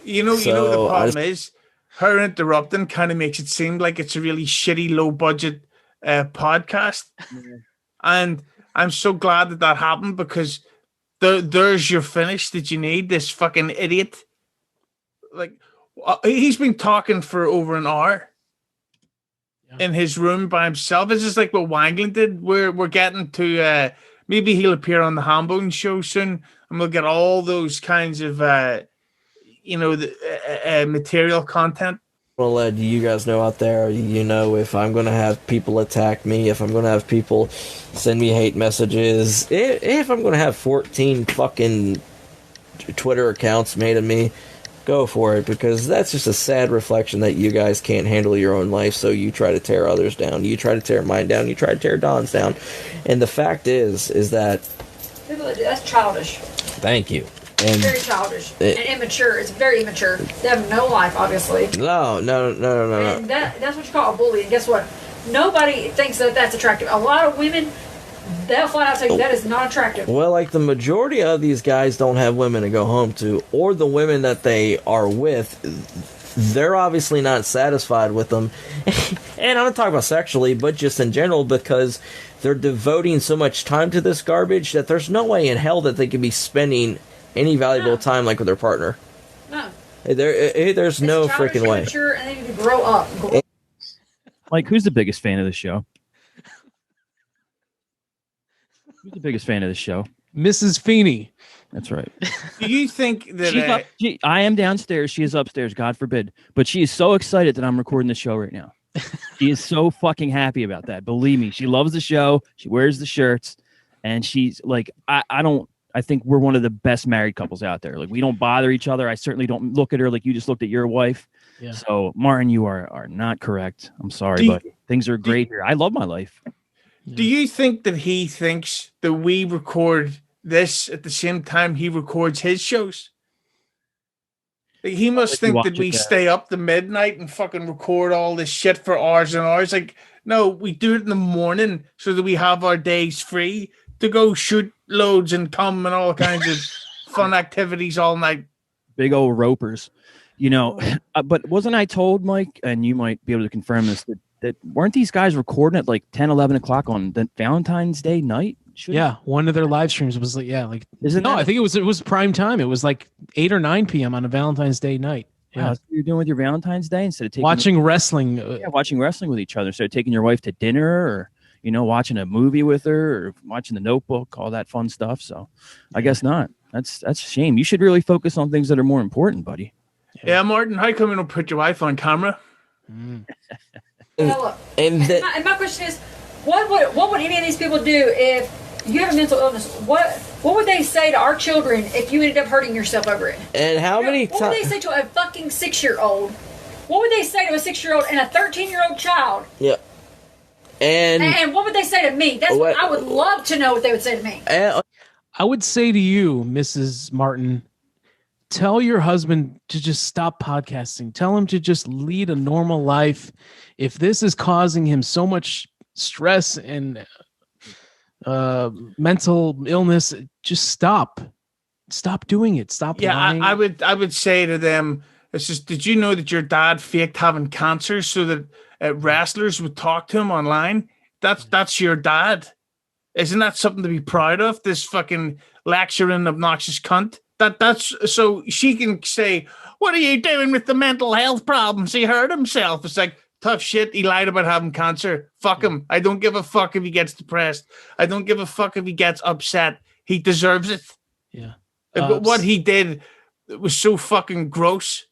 the problem is, her interrupting kind of makes it seem like it's a really shitty, low-budget podcast. Yeah. And I'm so glad that happened, because there's your finish that you need. This fucking idiot. Like, he's been talking for over an hour in his room by himself. It's just like what Wangland did. We're getting to maybe he'll appear on the Hambone show soon, and we'll get all those kinds of material content. I want to let you guys know out there, if I'm going to have people attack me, if I'm going to have people send me hate messages, if I'm going to have 14 fucking Twitter accounts made of me, go for it, because that's just a sad reflection that you guys can't handle your own life, so you try to tear others down. You try to tear mine down. You try to tear Don's down. And the fact is that... That's childish. Thank you. And very childish and immature. It's very immature. They have no life, obviously. No. And that's what you call a bully. And guess what? Nobody thinks that that's attractive. A lot of women, they'll flat out say that is not attractive. Well, like the majority of these guys don't have women to go home to, or the women that they are with, they're obviously not satisfied with them. And I'm not talking about sexually, but just in general, because they're devoting so much time to this garbage that there's no way in hell that they could be spending any valuable time like with their partner. No. There's no freaking way. Mature, and they need to grow up. Mike, who's the biggest fan of the show? Who's the biggest fan of the show? Mrs. Feeney. That's right. Do you think that I am downstairs. She is upstairs. God forbid. But she is so excited that I'm recording the show right now. She is so fucking happy about that. Believe me, she loves the show. She wears the shirts, and she's like, I think we're one of the best married couples out there. Like, we don't bother each other. I certainly don't look at her like you just looked at your wife. Yeah. So, Martin, you are not correct. I'm sorry, but things are great here. I love my life. Do you think that he thinks that we record this at the same time he records his shows? Like, he must think that we stay up to midnight and fucking record all this shit for hours and hours. Like, no, we do it in the morning so that we have our days free to go shoot loads and come and all kinds of fun activities all night. Big old ropers, but wasn't I told, Mike, and you might be able to confirm this, that weren't these guys recording at like 10, 11 o'clock on the Valentine's Day night? One of their live streams was like, I think it was prime time. It was like 8 or 9 p.m. on a Valentine's Day night. Yeah, that's what you're doing with your Valentine's Day instead of watching wrestling. Watching wrestling with each other. Instead of taking your wife to dinner, or watching a movie with her, or watching The Notebook, all that fun stuff. So, I guess not. That's a shame. You should really focus on things that are more important, buddy. Yeah, Martin, how come you don't put your wife on camera? And my question is, what would any of these people do if you have a mental illness? What would they say to our children if you ended up hurting yourself over it? And how many times? What would they say to a fucking 6-year-old? What would they say to a 6-year-old and a 13-year-old child? Yeah. And what would they say to me? That's what I would love to know what they would say to me. I would say to you, Mrs. Martin, tell your husband to just stop podcasting. Tell him to just lead a normal life. If this is causing him so much stress and mental illness, just stop doing it. Stop lying. I would say to them, it's just, did you know that your dad faked having cancer so that wrestlers would talk to him online? That's your dad. Isn't that something to be proud of? This fucking lecturing obnoxious cunt. That's so she can say, what are you doing with the mental health problems? He hurt himself. It's like, tough shit. He lied about having cancer. Fuck him. I don't give a fuck if he gets depressed. I don't give a fuck if he gets upset. He deserves it. Yeah. But what he did was so fucking gross.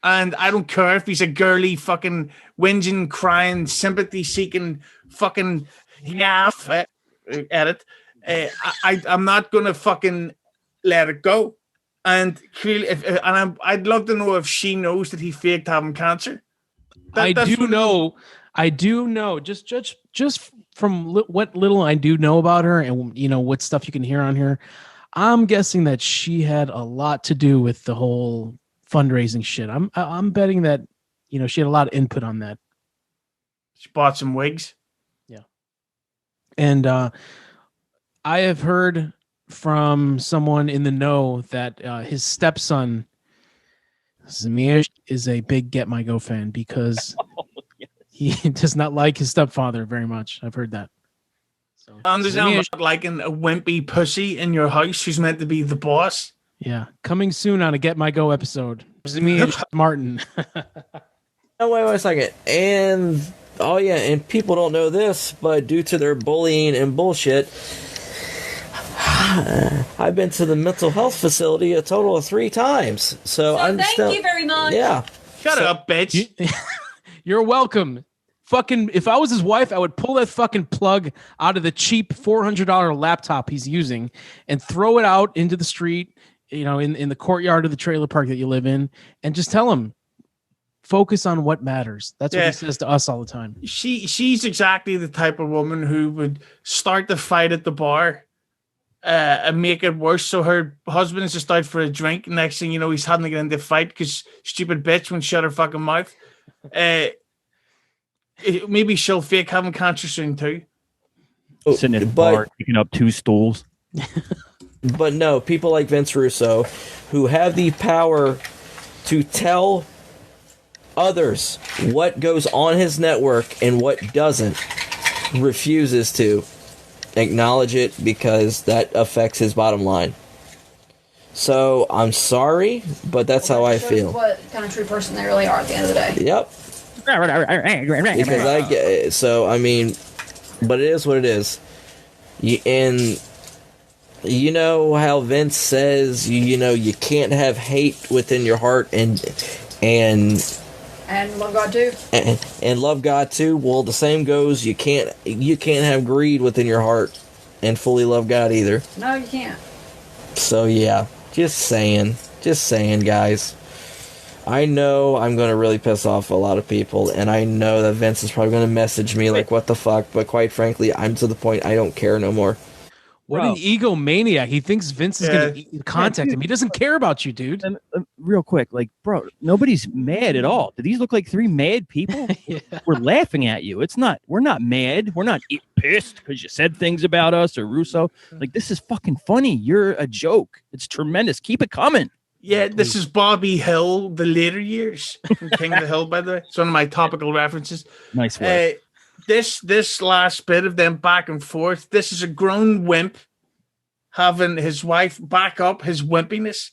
And I don't care if he's a girly fucking whinging, crying, sympathy-seeking fucking edit. I'm not going to fucking let it go. And clearly, I'd love to know if she knows that he faked having cancer. I do know. Just from what little I do know about her, and what stuff you can hear on here, I'm guessing that she had a lot to do with the whole fundraising shit. I'm betting that she had a lot of input on that. She bought some wigs. Yeah, and I have heard from someone in the know that his stepson Zamir is a big Get My Go fan because he does not like his stepfather very much. I've heard that. So, there's not liking a wimpy pussy in your house who's meant to be the boss. Yeah, coming soon on a Get My Go episode. Zamir Martin. Oh, wait a second. And people don't know this, but due to their bullying and bullshit, I've been to the mental health facility a total of 3 times. So thank you very much. Yeah. Shut up, bitch. You're welcome. Fucking, if I was his wife, I would pull that fucking plug out of the cheap $400 laptop he's using and throw it out into the street, in the courtyard of the trailer park that you live in, and just tell him, focus on what matters. That's what he says to us all the time. She's exactly the type of woman who would start the fight at the bar and make it worse. So her husband is just out for a drink. Next thing you know, he's having to get into a fight because stupid bitch won't shut her fucking mouth. Maybe she'll fake having cancer soon too. Sitting at the bar, picking up 2 stools. But no, people like Vince Russo, who have the power to tell others what goes on his network and what doesn't, refuses to acknowledge it because that affects his bottom line. So I'm sorry, but that's how I feel. What kind of true person they really are at the end of the day. Yep. Because but it is what it is. And You know how Vince says, you know, you can't have hate within your heart and love God too. And love God too. Well, the same goes. You can't have greed within your heart and fully love God either. No, you can't. So yeah, just saying, guys. I know I'm going to really piss off a lot of people, and I know that Vince is probably going to message me like, what the fuck, but quite frankly, I'm to the point I don't care no more. What an egomaniac. He thinks Vince is going to contact him. He doesn't care about you, dude. And real quick, like, bro, nobody's mad at all. Do these look like three mad people? We're laughing at you. We're not mad. We're not pissed because you said things about us or Russo. Like, this is fucking funny. You're a joke. It's tremendous. Keep it coming. Yeah, this is Bobby Hill, the later years from King of the Hill, by the way. It's one of my topical references. Nice work. This last bit of them back and forth, this is a grown wimp having his wife back up his wimpiness.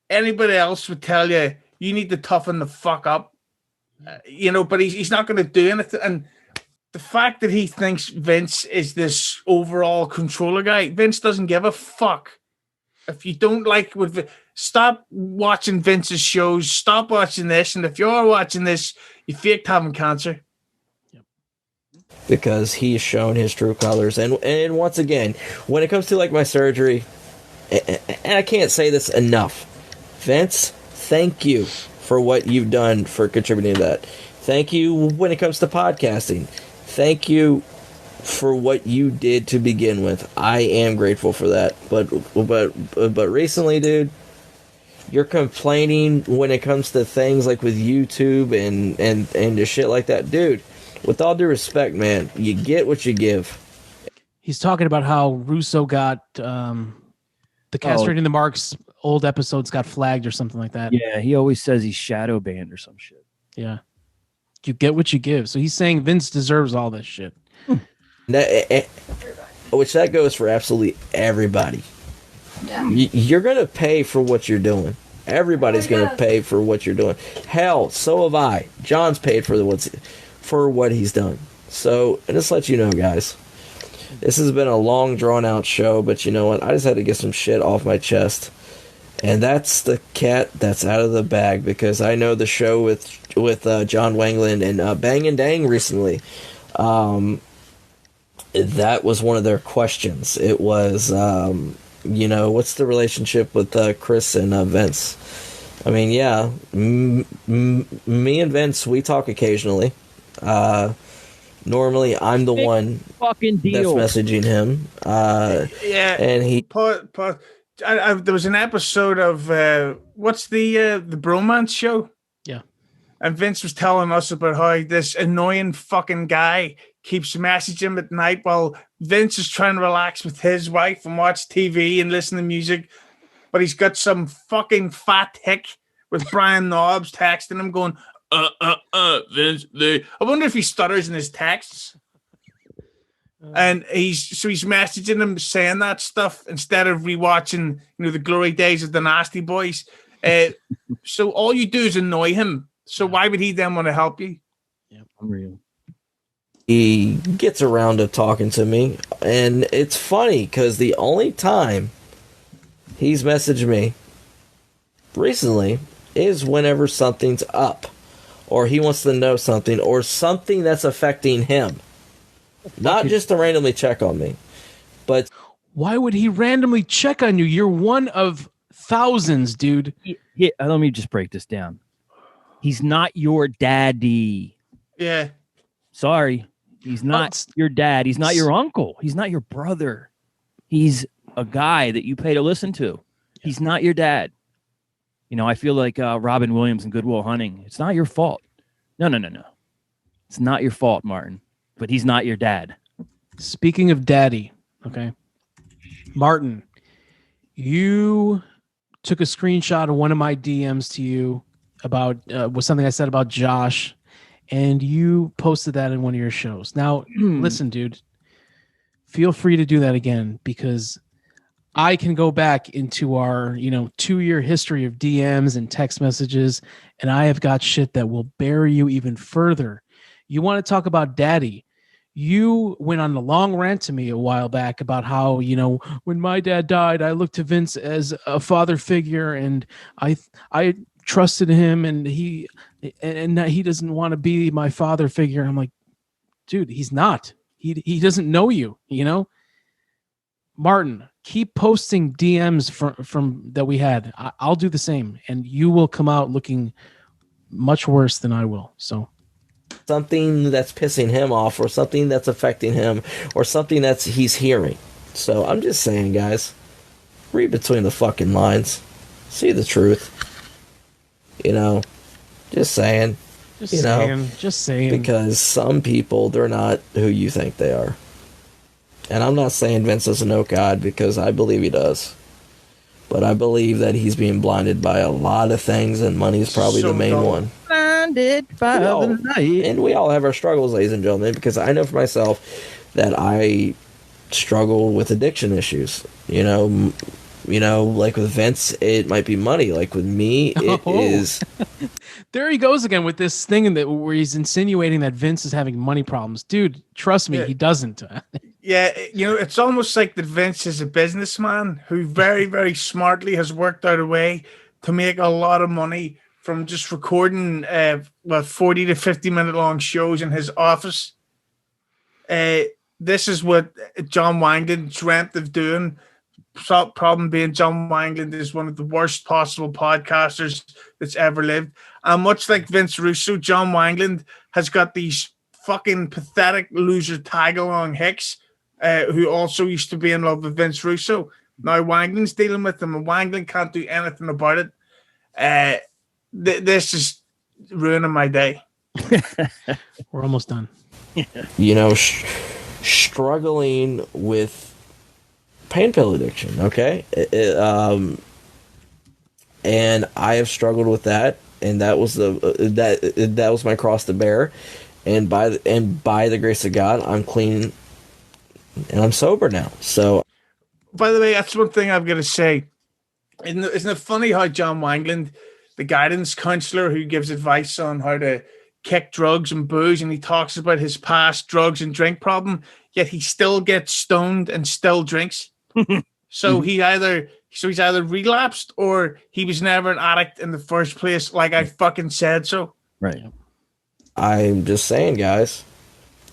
Anybody else would tell you, you need to toughen the fuck up. But he's not going to do anything. And the fact that he thinks Vince is this overall controller guy, Vince doesn't give a fuck. If you don't like stop watching Vince's shows, stop watching this. And if you're watching this, you faked having cancer. Because he's shown his true colors. And once again, when it comes to like my surgery, and I can't say this enough, Vince, thank you for what you've done for contributing to that. Thank you when it comes to podcasting. Thank you for what you did to begin with. I am grateful for that. But recently, dude, you're complaining when it comes to things like with YouTube and just shit like that. Dude, with all due respect, man, you get what you give. He's talking about how Russo got the castrating the marks old episodes got flagged or something like that. Yeah, he always says he's shadow banned or some shit. Yeah. You get what you give. So he's saying Vince deserves all this shit. Which that goes for absolutely everybody. Yeah. You're going to pay for what you're doing. Everybody's going to pay for what you're doing. Hell, so have I. John's paid for what he's done. So, just let you know, guys. This has been a long, drawn-out show, but you know what? I just had to get some shit off my chest. And that's the cat that's out of the bag, because I know the show with John Wangland and Bang and Dang recently. That was one of their questions. It was, what's the relationship with Chris and Vince? I mean, yeah, me and Vince, we talk occasionally. Normally, I'm the one fucking deal that's messaging him. And he. There was an episode of what's the bromance show? Yeah. And Vince was telling us about how this annoying fucking guy keeps messaging him at night while Vince is trying to relax with his wife and watch TV and listen to music. But he's got some fucking fat hick with Brian Knobs texting him going, Vince, I wonder if he stutters in his texts. And he's messaging him saying that stuff instead of rewatching, the glory days of the Nasty Boys. So all you do is annoy him. So why would he then want to help you? Yeah, unreal. He gets around to talking to me, and it's funny because the only time he's messaged me recently is whenever something's up, or he wants to know something, or something that's affecting him. Not just to randomly check on me, but why would he randomly check on you? You're one of thousands, dude. Let me just break this down. He's not your daddy. Yeah. Sorry. He's not your dad. He's not your uncle. He's not your brother. He's a guy that you pay to listen to. He's not your dad. I feel like Robin Williams in Good Will Hunting. It's not your fault. No. It's not your fault, Martin. But he's not your dad. Speaking of daddy, okay. Martin, you took a screenshot of one of my DMs to you about was something I said about Josh, and you posted that in one of your shows. Now, listen, dude, feel free to do that again, because I can go back into our, 2-year history of DMs and text messages, and I have got shit that will bury you even further. You want to talk about daddy? you went on a long rant to me a while back about how, when my dad died, I looked to Vince as a father figure, and I trusted him, and that he doesn't want to be my father figure. I'm like, dude, he's not. He doesn't know you, Martin, keep posting DMs from that we had. I'll do the same, and you will come out looking much worse than I will. So something that's pissing him off, or something that's affecting him, or something that's he's hearing. So I'm just saying, guys, read between the fucking lines, see the truth. Just saying. Just saying. Because some people, they're not who you think they are. And I'm not saying Vince doesn't know God, because I believe he does. But I believe that he's being blinded by a lot of things, and money's probably the main one. Blinded by the night. And we all have our struggles, ladies and gentlemen, because I know for myself that I struggle with addiction issues. Like with Vince, it might be money. Like with me, it is. There he goes again with this thing where he's insinuating that Vince is having money problems. Dude, trust me, he doesn't. Yeah, it's almost like that Vince is a businessman who very, very smartly has worked out a way to make a lot of money from just recording 40 to 50-minute long shows in his office. This is what John Wangland dreamt of doing. Problem being, John Wangland is one of the worst possible podcasters that's ever lived. And much like Vince Russo, John Wangland has got these fucking pathetic loser tag-along hicks who also used to be in love with Vince Russo. Now Wangland's dealing with them, and Wangland can't do anything about it. This is ruining my day. We're almost done. Struggling with pain pill addiction, okay? And I have struggled with that, and that was that was my cross to bear. And by the grace of God, I'm clean and I'm sober now. So, by the way, that's one thing I've got to say. Isn't it funny how John Wangland, the guidance counselor who gives advice on how to kick drugs and booze, and he talks about his past drugs and drink problem, yet he still gets stoned and still drinks. So he's either relapsed, or he was never an addict in the first place, like I fucking said so. Right. I'm just saying, guys,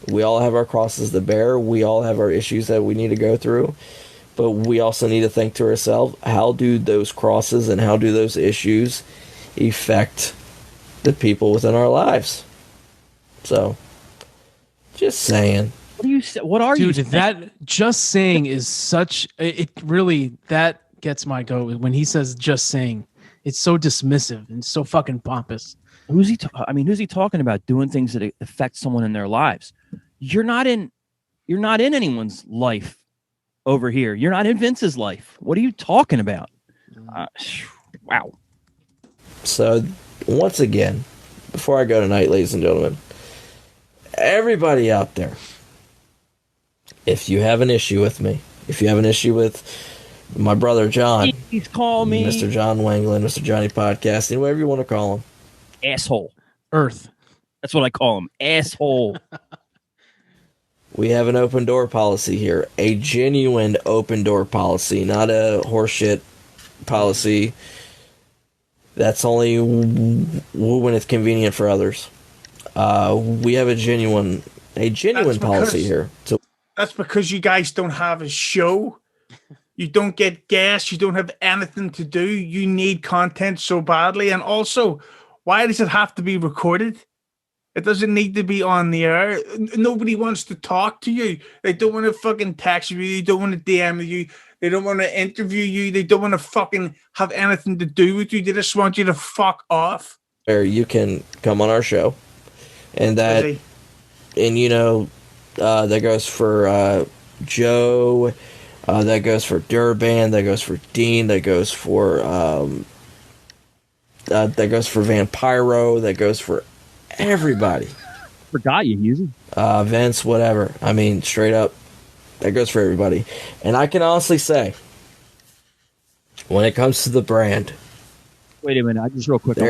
we all have our crosses to bear. We all have our issues that we need to go through. But we also need to think to ourselves, how do those crosses and how do those issues affect the people within our lives? So, just saying. What are you? Dude, that just saying is such. It really, that gets my goat when he says just saying. It's so dismissive and so fucking pompous. Who's he talking about doing things that affect someone in their lives? You're not in anyone's life over here. You're not in Vince's life. What are you talking about? Wow. So, once again, before I go tonight, ladies and gentlemen, everybody out there, if you have an issue with me, if you have an issue with my brother John, please call me Mr. John Wangland, Mr. Johnny Podcasting, whatever you want to call him. Asshole. Earth. That's what I call him. Asshole. We have an open door policy here. A genuine open door policy, not a horseshit policy that's only when it's convenient for others. We have a genuine policy here. So that's because you guys don't have a show. You don't get guests. You don't have anything to do. You need content so badly. And also, why does it have to be recorded? It doesn't need to be on the air. Nobody wants to talk to you. They don't want to fucking text you. They don't want to DM you. They don't want to interview you. They don't want to fucking have anything to do with you. They just want you to fuck off. Or you can come on our show. And that, that goes for Joe, that goes for Durban, that goes for Dean, that goes for Vampiro, that goes for everybody. Forgot you using Vince, whatever. I mean, straight up, that goes for everybody. And I can honestly say, when it comes to the brand, wait a minute, I just real quick. I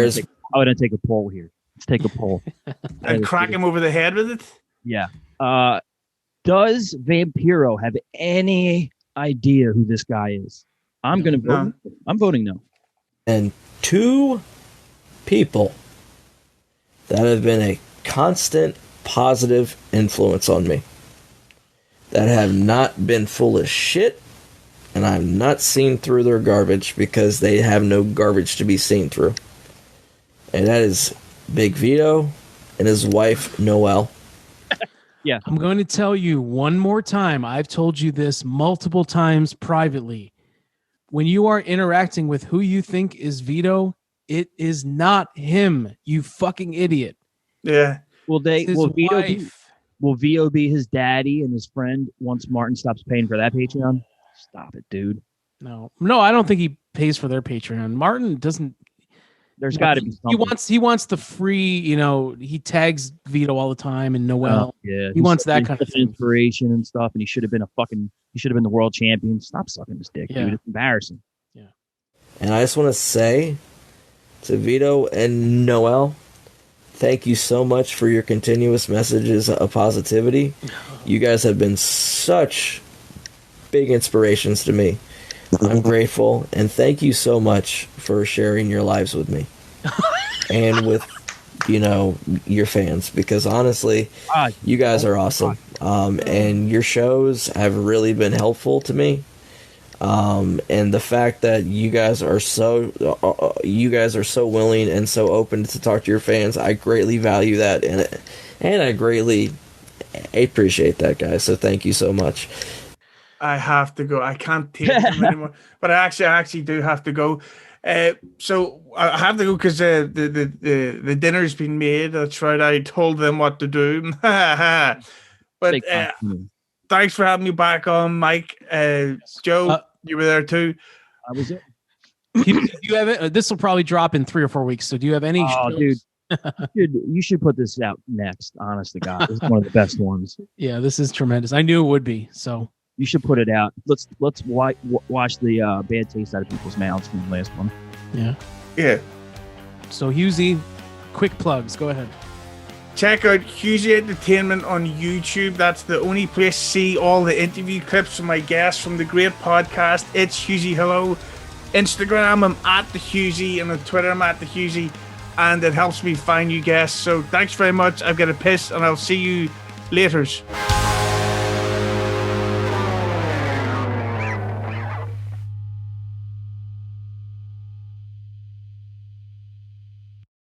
want to take a poll here. Let's take a poll. And crack him over the head with it? Yeah. Does Vampiro have any idea who this guy is? I'm going to vote. No. I'm voting no. And two people that have been a constant positive influence on me, that have not been full of shit, and I've not seen through their garbage because they have no garbage to be seen through. And that is Big Vito and his wife, Noelle. Yeah. I'm going to tell you one more time. I've told you this multiple times privately. When you are interacting with who you think is Vito, it is not him, you fucking idiot. Yeah. Will It's his wife. Will Vito be his daddy and his friend once Martin stops paying for that Patreon? Stop it, dude. No, I don't think he pays for their Patreon. Martin doesn't. There's got to be something. He wants the free. He tags Vito all the time and Noelle. Yeah, he wants that kind of thing. Inspiration and stuff, and he should have been the world champion. Stop sucking his dick, dude. It's embarrassing. Yeah. And I just want to say to Vito and Noelle, thank you so much for your continuous messages of positivity. You guys have been such big inspirations to me. I'm grateful, and thank you so much for sharing your lives with me and with your fans, because honestly, you guys are awesome, and your shows have really been helpful to me, and the fact that you guys are so willing and so open to talk to your fans, I greatly value that, and I greatly appreciate that, guys. So thank you so much. I have to go. I can't take them anymore. But I actually do have to go. So I have to go because the dinner's been made. That's right. I told them what to do. But thanks for having me back on, Mike. Joe, you were there too. I was it. Do you have it? This will probably drop in 3 or 4 weeks. So do you have any? Oh, dude. You should put this out next. Honest to God, this is one of the best ones. Yeah, this is tremendous. I knew it would be. So. You should put it out. Let's wash the bad taste out of people's mouths from the last one. Yeah. So Husey, quick plugs. Go ahead. Check out Husey Entertainment on YouTube. That's the only place to see all the interview clips from my guests from the great podcast. It's Husey Hello. Instagram, I'm at the Husey, and on Twitter, I'm at the Husey, and it helps me find you guests. So thanks very much. I've got a piss, and I'll see you later.